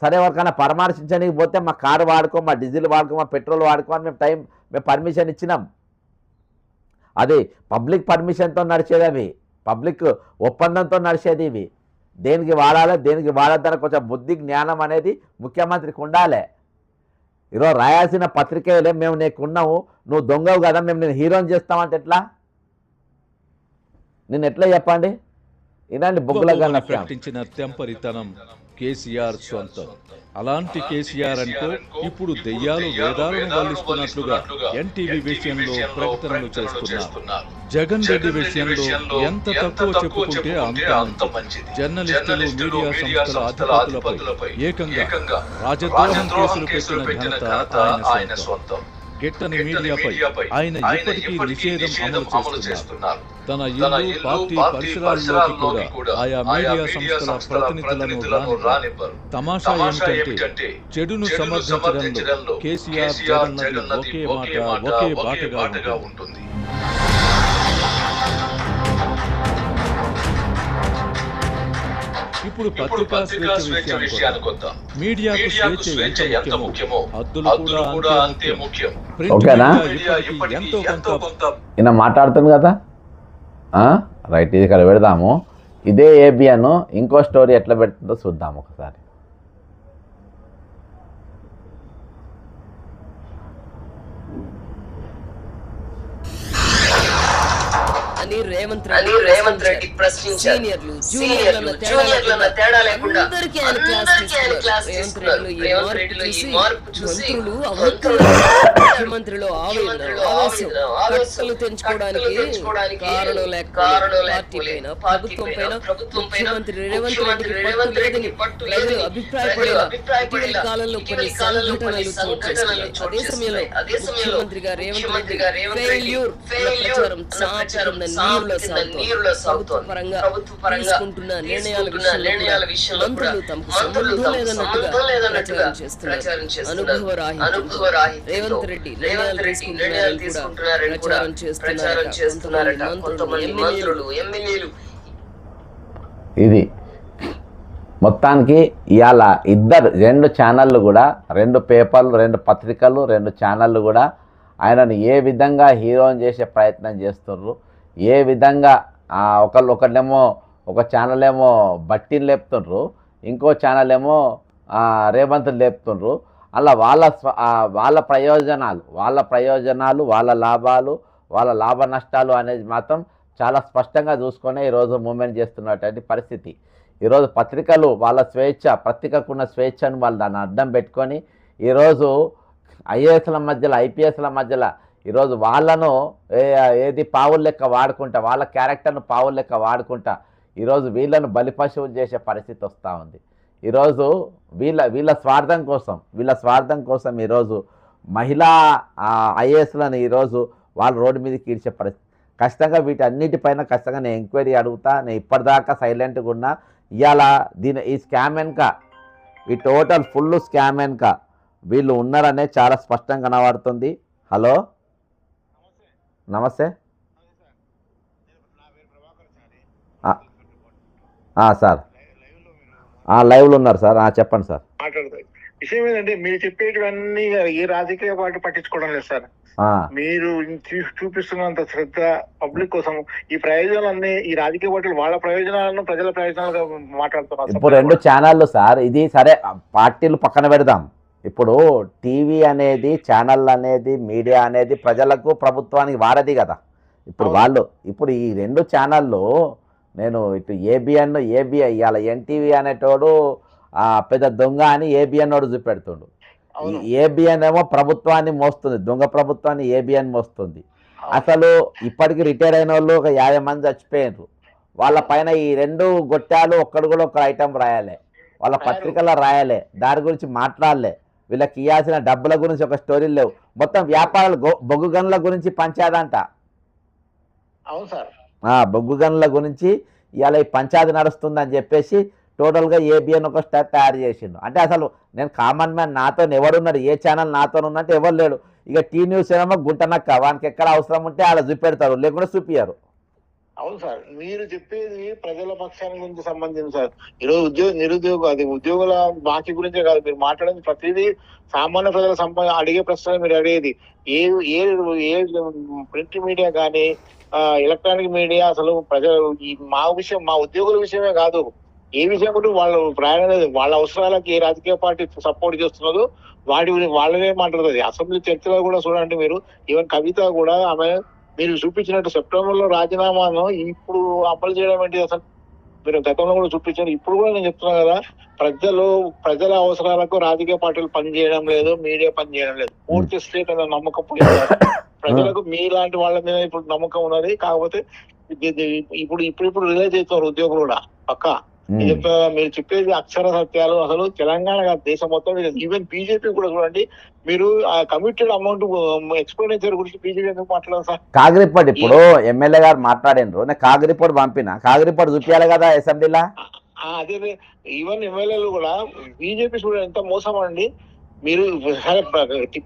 సరే ఎవరికైనా పరామర్శించడానికి పోతే మా కారు వాడుకో, మా డీజిల్ వాడుకో, మా పెట్రోల్ వాడుకో అని మేము పర్మిషన్ ఇచ్చినాం. అది పబ్లిక్ పర్మిషన్తో నడిచేది, అవి పబ్లిక్ ఒప్పందంతో నడిచేది. ఇవి దేనికి వాడాలి దేనికి వాడద్దని కొంచెం బుద్ధి జ్ఞానం అనేది ముఖ్యమంత్రికి ఉండాలి. ఈరోజు రాయాల్సిన పత్రికలే మేము నీకున్నాము, నువ్వు దొంగవు కదా, మేము నేను హీరోని చేస్తామంటే ఎట్లా? నేను ఎట్లా చెప్పండి? ఇలాంటి బొగ్గుల ప్రకటించిన తెంపరితనం కేసీఆర్ సొంతం. అలాంటి కేసీఆర్ అంటూ ఇప్పుడు దెయ్యాలు వేదాలను వల్లిస్తున్నట్లుగా ఎన్టీవీ విషయంలో ప్రకటనలు చేస్తున్నారు. జగన్ రెడ్డి విషయంలో ఎంత తక్కువ చెప్పుకుంటే అంత మంచిది. జర్నలిస్టులు, మీడియా సంస్థల అధిపతులపై ఏకంగా రాజద్రోహం కేసులు పెట్టిన ఘనత ఆయన సొంతం. గిట్టని మీడియాపై ఆయన ఇప్పటికీ నిషేధం అమలు చేస్తున్నారు. తన ఇల్లు, పార్టీ పరిసరాల్లోకి కూడా ఆయా మీడియా సంస్థల ప్రతినిధులను రానివ్వరు. తమాషా ఏమిటంటే చెడును సమర్థించడంలో కేసీఆర్ జగన్ ఒకే బాటగా ఉంటుంది. ఇప్పుడు పత్రికా స్వేచ్ఛ విషయానికి వద్దాం. మీడియాకు స్వేచ్ఛ ఎంత ముఖ్యమో హద్దులు కూడా అంతే ముఖ్యం. ఓకేనా? ఎంతో కొంత ఈయన మాట్లాడుతుంది కదా, రైట్. ఇది ఇక్కడ పెడదాము. ఇదే ఏబిఎన్ ఇంకో స్టోరీ ఎట్లా పెడుతుందో చూద్దాం ఒకసారి. అని రేవంత్ రెడ్డి ప్రశ్నించారు. సీనియర్లు జూనియర్ల తేడా లేకుండా అందరికీ ఆయన క్లాస్ తీసుకున్నారు. రేవంత్ రెడ్డిలో ఈ మార్పు చూసి ముఖ్యమంత్రిలో ఆవేశం, కట్టలు తెంచుకోవడానికి కారణం లేక ప్రభుత్వం పైన ముఖ్యమంత్రి రేవంత్ రెడ్డికి పట్టు లేదని అభిప్రాయపడే కాలంలో కొన్ని సంఘటనలు చోటు చేసుకున్నాయి. అదే సమయంలో ముఖ్యమంత్రిగా రేవంత్ రెడ్డి ప్రచారం నీరులో సాగుతోంది. ప్రభుత్వ పరంగా తీసుకుంటున్న నిర్ణయాల విషయంలో మంత్రులు తమకు సంబంధం లేదన్నట్టుగా ప్రచారం చేస్తున్నారు. అనుభవరాహిత్యంతో రేవంత్ రెడ్డి నిర్ణయాలు తీసుకుంటున్నారని కూడా ప్రచారం చేస్తున్నారట కొంతమంది మంత్రులు, ఎమ్మెల్యేలు. ఇది మొత్తానికి ఇవాళ రెండు ఛానళ్ళు కూడా, 2 పేపర్లు, 2 పత్రికలు, 2 ఛానళ్ళు కూడా ఆయనను ఏ విధంగా హీరోని చేసే ప్రయత్నం చేస్తున్నారు, ఏ విధంగా ఒకళ్ళేమో ఒక ఛానల్ ఏమో బట్టిని లేపుతుండ్రు, ఇంకో ఛానల్ ఏమో రేవంత్ లేపుతుండ్రు. అలా వాళ్ళ ప్రయోజనాలు, వాళ్ళ లాభాలు, వాళ్ళ లాభ నష్టాలు అనేది మాత్రం చాలా స్పష్టంగా చూసుకొని ఈరోజు మూమెంట్ చేస్తున్నటువంటి పరిస్థితి. ఈరోజు పత్రికలు వాళ్ళ స్వేచ్ఛ, పత్రికకున్న స్వేచ్ఛను వాళ్ళు దాన్ని అడ్డం పెట్టుకొని ఈరోజు ఐఏఎస్ల మధ్యలో, ఐపీఎస్ల మధ్యలో ఈరోజు వాళ్ళను ఏది పావుల లెక్క వాడుకుంటా, వాళ్ళ క్యారెక్టర్ను పావుల లెక్క వాడుకుంటా ఈరోజు వీళ్ళను బలిపశువులు చేసే పరిస్థితి వస్తూ ఉంది. ఈరోజు వీళ్ళ స్వార్థం కోసం ఈరోజు మహిళా ఐఏఎస్లను ఈరోజు వాళ్ళు రోడ్డు మీదకి ఈడ్చే పరిస్థితి. ఖచ్చితంగా వీటన్నిటిపైన ఖచ్చితంగా నేను ఎంక్వైరీ అడుగుతా. నేను ఇప్పటిదాకా సైలెంట్గా ఉన్నా. ఇవాళ ఈ స్కామ్ వెనుక, ఈ టోటల్ ఫుల్ స్కామ్ వెనుక వీళ్ళు ఉన్నారనే చాలా స్పష్టంగా కనబడుతుంది. హలో, నమస్తే సార్. లైవ్లో ఉన్నారు సార్, చెప్పండి సార్. విషయం ఏంటంటే మీరు చెప్పేటివన్నీ ఏ రాజకీయ పార్టీ పట్టించుకోవడం లేదు సార్. మీరు చూపిస్తున్నంత శ్రద్ధ పబ్లిక్ కోసం ఈ ప్రయోజనాలన్నీ ఈ రాజకీయ పార్టీలు వాళ్ళ ప్రయోజనాలను ప్రజల ప్రయోజనాలుగా మాట్లాడుతున్నారు. ఇప్పుడు 2 ఛానళ్ళు సార్. ఇది సరే, పార్టీలు పక్కన పెడదాం. ఇప్పుడు టీవీ అనేది, ఛానల్ అనేది, మీడియా అనేది ప్రజలకు ప్రభుత్వానికి వారది కదా. ఇప్పుడు వాళ్ళు ఇప్పుడు ఈ 2 ఛానళ్ళు నేను ఇటు ఏబిఎన్ ఇవాళ ఎన్టీవీ అనేటోడు పెద్ద దొంగ అని ఏబిఎన్ వాడు చూపెడుతుండు. ఏబిఎన్ ఏమో ప్రభుత్వాన్ని మోస్తుంది, దొంగ ప్రభుత్వాన్ని ఏబిఎన్ మోస్తుంది. అసలు ఇప్పటికి రిటైర్ అయిన వాళ్ళు ఒక 50 మంది చచ్చిపోయినారు. వాళ్ళ పైన ఈ 2 గొట్టాలు ఒక్కడు కూడా ఒక ఐటెం రాయాలి, వాళ్ళ పత్రికల్లో రాయాలి, దాని గురించి మాట్లాడలే, వీళ్ళకి ఇవ్వాల్సిన డబ్బుల గురించి ఒక స్టోరీలు లేవు. మొత్తం వ్యాపారాలు బొగ్గు గనుల గురించి పంచాదంట. అవును సార్, బొగ్గు గనుల గురించి ఇవాళ ఈ పంచాయతీ నడుస్తుందని చెప్పేసి టోటల్గా ఏబిఎన్ ఒక స్టార్ తయారు చేసిండు. అంటే అసలు నేను కామన్ మ్యాన్, నాతో ఎవరున్నాడు, ఏ ఛానల్ నాతో ఉన్నట్టు ఎవరు లేడు. ఇక టీ న్యూస్ ఏమో గుంటనక్క, వానికి ఎక్కడ అవసరం ఉంటే అలా చూపెడతారు, లేకుండా చూపియ్యారు. అవును సార్, మీరు చెప్పేది ప్రజల పక్షాన్ని గురించి సంబంధించి సార్. ఈరోజు ఉద్యోగుల బాకీ గురించే కాదు మీరు మాట్లాడేది, ప్రతిదీ సామాన్య ప్రజల అడిగే ప్రశ్న మీరు అడిగేది. ఏ ప్రింట్ మీడియా కానీ ఎలక్ట్రానిక్ మీడియా అసలు మా ఉద్యోగుల విషయమే కాదు, ఏ విషయం కూడా వాళ్ళు ప్రయాణం లేదు. వాళ్ళ అవసరాలకి ఏ రాజకీయ పార్టీ సపోర్ట్ చేస్తున్నదో వాళ్ళనే మాట్లాడుతుంది. అసెంబ్లీ చర్చలో కూడా చూడండి మీరు, ఈవెన్ కవిత కూడా ఆమె మీరు చూపించినట్టు సెప్టెంబర్ లో రాజీనామాను ఇప్పుడు అమలు చేయడం ఏంటి అసలు? మీరు గతంలో కూడా చూపించారు, ఇప్పుడు కూడా నేను చెప్తున్నా కదా, ప్రజల అవసరాలకు రాజకీయ పార్టీలు పనిచేయడం లేదు, మీడియా పనిచేయడం లేదు. పూర్తి స్టేట్ అనే నమ్మకం పోయింది. ప్రజలకు మీలాంటి వాళ్ళ మీద ఇప్పుడు నమ్మకం ఉన్నది. కాకపోతే ఇప్పుడు రిలైజ్ అవుతున్నారు ఉద్యోగులు కూడా పక్క. మీరు చెప్పేది అక్షర సత్యాలు. అసలు తెలంగాణ దేశం మొత్తం ఈవెన్ బీజేపీ కూడా చూడండి, మీరు ఆ కమిటెడ్ అమౌంట్ ఎక్స్పెండిచర్ గురించి బీజేపీ ఎందుకు మాట్లాడారు సార్? కాగ్ రిపోర్ట్ ఇప్పుడు ఎమ్మెల్యే గారు మాట్లాడినరు, నేను కాగ్ రిపోర్ట్ పంపిన, కాగ్ రిపోర్ట్ చూపించాలి కదా అసెంబ్లీలో. అదే ఈవెన్ ఎమ్మెల్యేలు కూడా బీజేపీ చూడండి ఎంత మోసం అండి. మీరు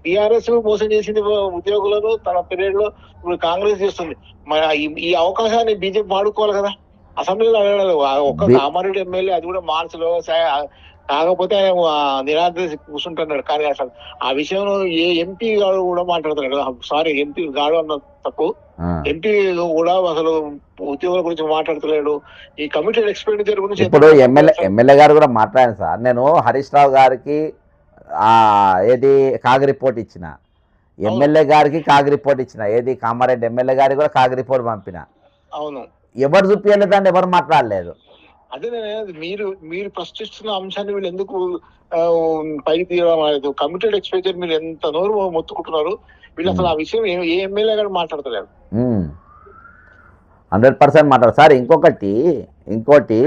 టిఆర్ఎస్ మోసం చేసింది ఉద్యోగులను తన పీరియడ్ లో, ఇప్పుడు కాంగ్రెస్ చేస్తుంది. ఈ అవకాశాన్ని బీజేపీ వాడుకోవాలి కదా. అసెంబ్లీలో అడగలేదు ఒక్క కామారెడ్డి ఎమ్మెల్యే, అది కూడా మార్చిలో, కాకపోతే నిరాదరణ కూర్చుంటున్నాడు. కానీ అసలు ఆ విషయంలో ఏ ఎంపీ గాడు కూడా మాట్లాడుతున్నాడు. సారీ, ఎంపీ గాడు అన్న తప్పు, ఎంపీ కూడా అసలు ఉద్యోగుల గురించి మాట్లాడతలేడు. ఈ కమిటెడ్ ఎక్స్పెండిచర్ గురించి ఇప్పుడు ఎమ్మెల్యే గారు కూడా మాట్లాడాను సార్. నేను హరీష్ రావు గారికి ఏది కాగ్ రిపోర్ట్ ఇచ్చిన, ఎమ్మెల్యే గారికి కాగ్ రిపోర్ట్ ఇచ్చిన, ఏది కామారెడ్డి ఎమ్మెల్యే గారికి కూడా కాగ్ రిపోర్ట్ పంపిన. అవును, ఎవరు చూపించలేదండి, ఎవరు మాట్లాడలేదు. అదే మీరు ప్రశ్నిస్తున్న అంశాన్ని వీళ్ళు ఎందుకు పైకి తీయడం లేదు? కమిటెడ్ ఎక్స్పెండిచర్ మీరు ఎంత నోరు మొత్తుకుంటున్నారు, వీళ్ళు అసలు ఆ విషయం ఏ ఎమ్మెల్యే గారు మాట్లాడతలేరు. 100% మాట్లాడరు సార్. ఇంకోటి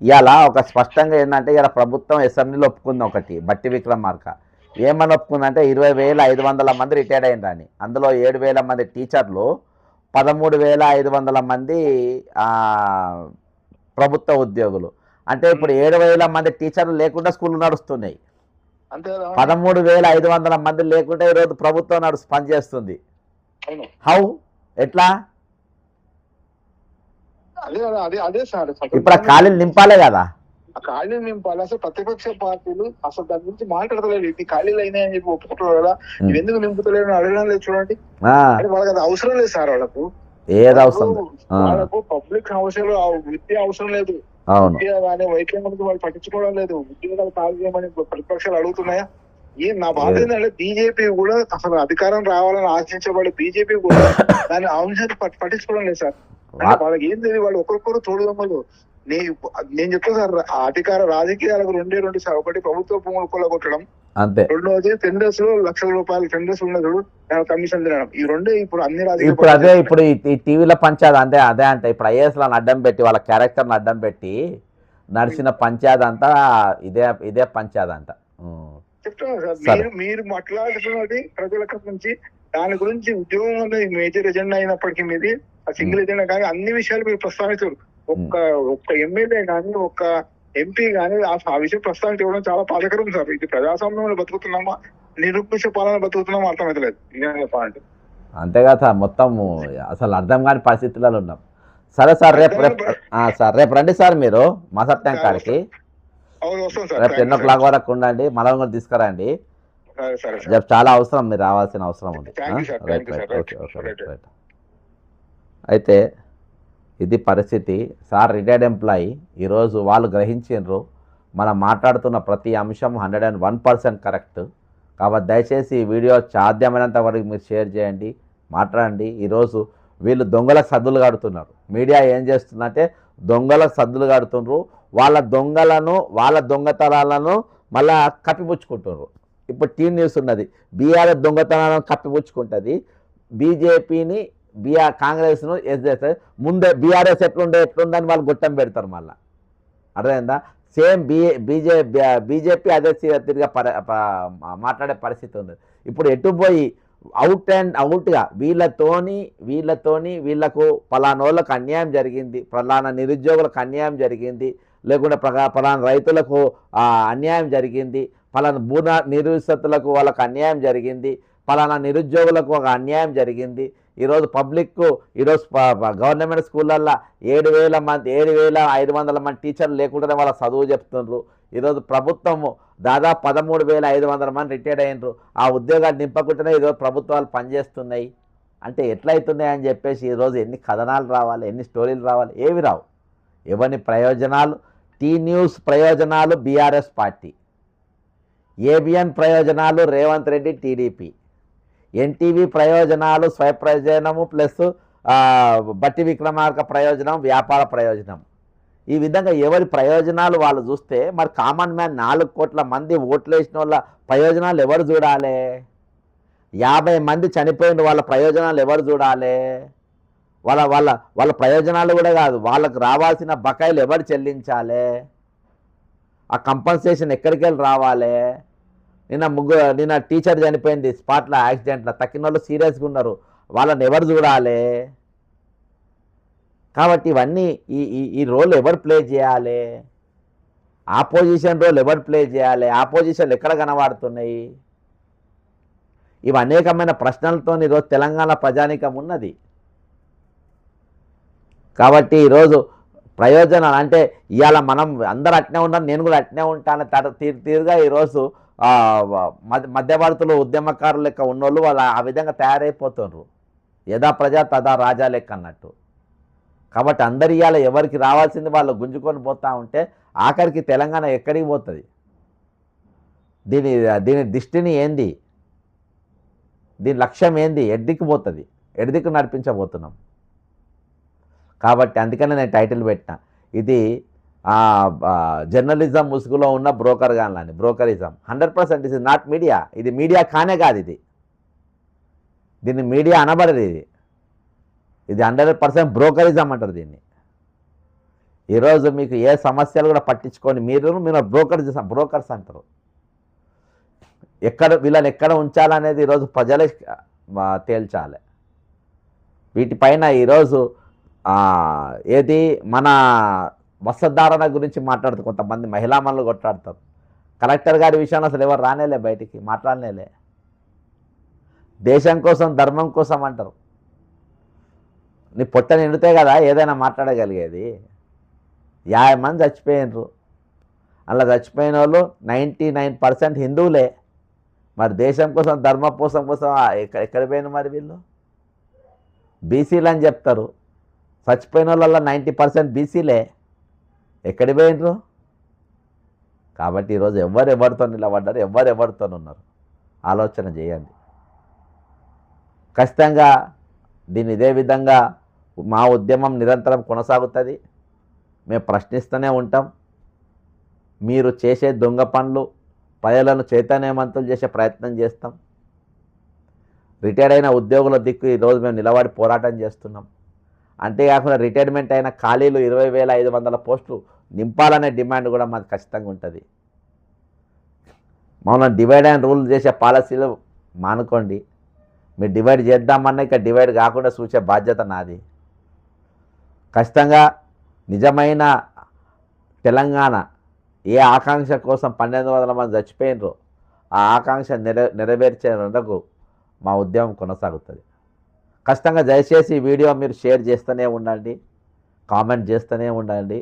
ఇవాళ ఒక స్పష్టంగా ఏంటంటే, ఇలా ప్రభుత్వం అసెంబ్లీలో ఒప్పుకుంది ఒకటి, బట్టి విక్రమార్క ఏమని ఒప్పుకుందంటే 20,500 మంది రిటైర్డ్ అయ్యిందని, అందులో 7,000 మంది టీచర్లు, 13,500 మంది ప్రభుత్వ ఉద్యోగులు. అంటే ఇప్పుడు 7,000 మంది టీచర్లు లేకుండా స్కూళ్ళు నడుస్తున్నాయి, 13,500 మంది లేకుండా ఈరోజు ప్రభుత్వం పనిచేస్తుంది. హౌ, ఎట్లా? అదే సార్, ఇప్పుడు ఆ ఖాళీలు నింపాలే కదా. ఖాళీలు నింపాలి. అసలు ప్రతిపక్ష పార్టీలు అసలు దాని గురించి మాట్లాడతలేదు. ఇది ఖాళీలు అయినాయని చెప్పి ఒప్పుకుంటారు కదా, ఇవి ఎందుకు నింపుతలేరు అడగడం లేదు. చూడండి, వాళ్ళకి అది అవసరం లేదు సార్. వాళ్ళకు పబ్లిక్ అవసరం, విద్య అవసరం లేదు, విద్య కానీ వైద్యం గురించి వాళ్ళు పట్టించుకోవడం లేదు. ఉద్యోగాలు ఖాళీ చేయమని ప్రతిపక్షాలు అడుగుతున్నాయా? నా బాధ ఏంటంటే బీజేపీ కూడా అసలు అధికారం రావాలని ఆశించబడే బీజేపీ కూడా దాని అంశాన్ని పట్టించుకోవడం లేదు సార్. వాళ్ళకి ఏం తెలియదు, వాళ్ళు ఒకరికొకరు తోడుదమ్మలు. నేను చెప్తాను సార్, అధికార రాజకీయాలకు రెండు సార్. ఒకటి ప్రభుత్వ భూములు కొల్లగొట్టడం, రెండోది టెండర్స్ లో లక్షల రూపాయలు టెండర్స్ ఉన్నది కమిషన్ తినడం. ఈ రెండే ఇప్పుడు అన్ని రాజకీయ ఇప్పుడు ఈ టీవీలో పంచాయతీ అదే అంటే ఇప్పుడు ఐఏఎస్ లను అడ్డం పెట్టి, వాళ్ళ క్యారెక్టర్ అడ్డం పెట్టి నడిచిన పంచాయతీ అంతా ఇదే పంచాయతీ అంట. చెప్తాను సార్, మీరు మాట్లాడుతున్నది ప్రజల నుంచి, దాని గురించి ఉద్యోగం అనేది మేజర్ ఎజెండా అయినప్పటికీ మీది సింగిల్ ఎజెండా కానీ అన్ని విషయాలు మీరు ప్రస్తావించారు. ఒక్క ఎమ్మెల్యే కానీ ఒక్క ఎంపీ కానీ ఆ విషయం ప్రస్తావించడం చాలా బాధాకరం సార్. ఇది ప్రజాస్వామ్యంలో బతుకుతున్నామా, నిరూపణ పాలన బతుకుతున్నామా అర్థమవుతలేదు చెప్పాలంటే. అంతే కదా సార్, మొత్తం అసలు అర్థం కాని పరిస్థితులలో ఉన్నాం. సరే సార్, రేపు రండి సార్ మీరు మా సత్యం కాడికి. రేపు 10 o'clock వరకు ఉండండి, మనం కూడా తీసుకురండి. చాలా అవసరం, మీరు రావాల్సిన అవసరం ఉంది. అయితే ఇది పరిస్థితి సార్. రిటైర్డ్ ఎంప్లాయీ ఈరోజు వాళ్ళు గ్రహించారు, మనం మాట్లాడుతున్న ప్రతి అంశం 101% కరెక్ట్. కాబట్టి దయచేసి ఈ వీడియో సాధ్యమైనంత వరకు మీరు షేర్ చేయండి, మాట్లాడండి. ఈరోజు వీళ్ళు దొంగలకు సద్దులు కడుతున్నారు. మీడియా ఏం చేస్తుందంటే దొంగలకు సద్దులు కడుతున్నారు. వాళ్ళ దొంగతనాలను మళ్ళా కప్పిపుచ్చుకుంటున్నారు. ఇప్పుడు టీ న్యూస్ ఉన్నది, బీఆర్ఎస్ దొంగతనాలను కప్పిపుచ్చుకుంటుంది, బీజేపీని కాంగ్రెస్ను చేస్తారు. ముందే బీఆర్ఎస్ ఎట్లుందని వాళ్ళు గుట్టం పెడతారు. మళ్ళీ అర్థమైందా? సేమ్ బీజేపీ అదే తిరిగా మాట్లాడే పరిస్థితి ఉంది. ఇప్పుడు ఎటుపోయి అవుట్గా వీళ్ళకు పలానోళ్ళకు అన్యాయం జరిగింది, పలానా నిరుద్యోగులకు అన్యాయం జరిగింది, లేకుంటే పలానా రైతులకు అన్యాయం జరిగింది, పలానా నిరుసతులకు వాళ్ళకు అన్యాయం జరిగింది, పలానా నిరుద్యోగులకు ఒక అన్యాయం జరిగింది. ఈరోజు ఈరోజు గవర్నమెంట్ స్కూళ్ళల్లో 7,500 మంది టీచర్లు లేకుండానే వాళ్ళ చదువు చెప్తున్నారు. ఈరోజు ప్రభుత్వము దాదాపు 13,500 మంది రిటైర్డ్ అయినరు. ఆ ఉద్యోగాలు నింపకుండానే ఈరోజు ప్రభుత్వాలు పనిచేస్తున్నాయి. అంటే ఎట్లయితున్నాయి అని చెప్పేసి ఈరోజు ఎన్ని కథనాలు రావాలి, ఎన్ని స్టోరీలు రావాలి, ఏవి రావు. ఎవరి ప్రయోజనాలు? టీ న్యూస్ ప్రయోజనాలు బీఆర్ఎస్ పార్టీ, ఏబిఎన్ ప్రయోజనాలు రేవంత్ రెడ్డి టీడీపీ, ఎన్టీవీ ప్రయోజనాలు స్వయప్రయోజనము ప్లస్ బట్టి విక్రమార్క ప్రయోజనం వ్యాపార ప్రయోజనం. ఈ విధంగా ఎవరి ప్రయోజనాలు వాళ్ళు చూస్తే మరి కామన్ మ్యాన్ 4 కోట్ల మంది ఓట్లు వేసిన వాళ్ళ ప్రయోజనాలు ఎవరు చూడాలి? 50 మంది చనిపోయిన వాళ్ళ ప్రయోజనాలు ఎవరు చూడాలి? వాళ్ళ ప్రయోజనాలు కూడా కాదు, వాళ్ళకు రావాల్సిన బకాయిలు ఎవరు చెల్లించాలి? ఆ కంపన్సేషన్ ఎక్కడికి వెళ్ళి రావాలి? నిన్న టీచర్ చనిపోయింది స్పాట్లో యాక్సిడెంట్లో, తక్కిన వాళ్ళు సీరియస్గా ఉన్నారు, వాళ్ళని ఎవరు చూడాలి? కాబట్టి ఇవన్నీ ఈ రోల్ ఎవరు ప్లే చేయాలి? ఆపోజిషన్ రోల్ ఎవరు ప్లే చేయాలి? ఆపోజిషన్లు ఎక్కడ కనబడుతున్నాయి? ఇవి అనేకమైన ప్రశ్నలతో ఈరోజు తెలంగాణ ప్రజానీకం ఉన్నది. కాబట్టి ఈరోజు ప్రయోజనాలు అంటే ఇవాళ మనం అందరూ అట్నే ఉన్నాం, నేను కూడా అట్నే ఉంటాను తీరుగా ఈరోజు మధ్యవర్తులు ఉద్యమకారులు లెక్క ఉన్నోళ్ళు వాళ్ళు ఆ విధంగా తయారైపోతున్నారు. యథా ప్రజా తదా రాజా లెక్క అన్నట్టు. కాబట్టి అందరు ఇవాళ ఎవరికి రావాల్సింది వాళ్ళు గుంజుకొని పోతూ ఉంటే ఆఖరికి తెలంగాణ ఎక్కడికి పోతుంది? దీని దృష్టిని ఏంది? దీని లక్ష్యం ఏంది? ఎడ్దికి పోతుంది, ఎడ్దికి నడిపించబోతున్నాం. కాబట్టి అందుకనే నేను టైటిల్ పెట్టిన, ఇది జర్నలిజం ముసుగులో ఉన్న బ్రోకర్ గాని బ్రోకరిజం. 100% ఇది నాట్ మీడియా. ఇది మీడియా కానే కాదు, దీన్ని మీడియా అనబడదు. ఇది 100% బ్రోకరిజం అంటారు దీన్ని. ఈరోజు మీకు ఏ సమస్యలు కూడా పట్టించుకొని మీరు బ్రోకర్స్ అంటారు. వీళ్ళని ఎక్కడ ఉంచాలనేది ఈరోజు ప్రజలే తేల్చాలి. వీటిపైన ఈరోజు ఏది మన వస్త్రధారణ గురించి మాట్లాడుతూ కొంతమంది మహిళా మనులు కొట్లాడతారు. కలెక్టర్ గారి విషయంలో అసలు ఎవరు రానేలే, బయటికి మాట్లాడనేలే. దేశం కోసం ధర్మం కోసం అంటారు. నీ పొట్ట నిండితే కదా ఏదైనా మాట్లాడగలిగేది. 50 మంది చచ్చిపోయినరు. అలా చచ్చిపోయిన వాళ్ళు 99% హిందువులే. మరి దేశం కోసం ధర్మం కోసం ఎక్కడ పోయిన మరి వీళ్ళు? బీసీలు అని చెప్తారు, చచ్చిపోయిన వాళ్ళ 90% బీసీలే. ఎక్కడి పోయినరు? కాబట్టి ఈరోజు ఎవరెవరితో నిలబడ్డారు, ఎవరెవరితో ఉన్నారు ఆలోచన చేయండి. ఖచ్చితంగా దీన్ని ఇదే విధంగా మా ఉద్యమం నిరంతరం కొనసాగుతుంది. మేము ప్రశ్నిస్తూనే ఉంటాం. మీరు చేసే దొంగ పనులు ప్రజలను చైతన్యవంతులు చేసే ప్రయత్నం చేస్తాం. రిటైర్ అయిన ఉద్యోగుల దిక్కు ఈరోజు మేము నిలబడి పోరాటం చేస్తున్నాం. అంతేకాకుండా రిటైర్మెంట్ అయిన ఖాళీలు 20,500 పోస్టులు నింపాలనే డిమాండ్ కూడా మాకు ఖచ్చితంగా ఉంటుంది. మమ్మల్ని డివైడ్ అండ్ రూల్ చేసే పాలసీలు మానుకోండి. మీరు డివైడ్ చేద్దామన్నా ఇక డివైడ్ కాకుండా చూసే బాధ్యత నాది. ఖచ్చితంగా నిజమైన తెలంగాణ ఏ ఆకాంక్ష కోసం 1,200 మంది చచ్చిపోయినరో ఆ ఆకాంక్ష నెరవేర్చే వరకు మా ఉద్యమం కొనసాగుతుంది. ఖచ్చితంగా దయచేసి ఈ వీడియో మీరు షేర్ చేస్తూనే ఉండండి, కామెంట్ చేస్తూనే ఉండండి.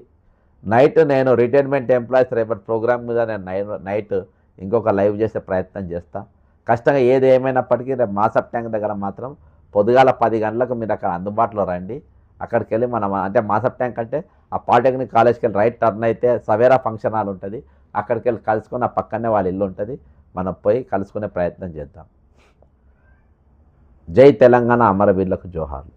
నేను రిటైర్మెంట్ ఎంప్లాయీస్ రేపటి ప్రోగ్రామ్ మీద నేను నైట్ ఇంకొక లైవ్ చేసే ప్రయత్నం చేస్తాను. ఖచ్చితంగా ఏది ఏమైనప్పటికీ రేపు మాసప్ ట్యాంక్ దగ్గర మాత్రం పొద్దుగాల 10 గంటలకు మీరు అక్కడ అందుబాటులో రండి. అక్కడికి వెళ్ళి మనం అంటే మాసప్ ట్యాంక్ అంటే ఆ పాలిటెక్నిక్ కాలేజ్కి వెళ్ళి రైట్ టర్న్ అయితే సవేరా ఫంక్షన్ హాల్ ఉంటుంది. అక్కడికి వెళ్ళి కలుసుకొని ఆ పక్కనే వాళ్ళ ఇల్లు ఉంటుంది. మనం పోయి కలుసుకునే ప్రయత్నం చేద్దాం. జై తెలంగాణ, అమరవీరులకు జోహార్లు.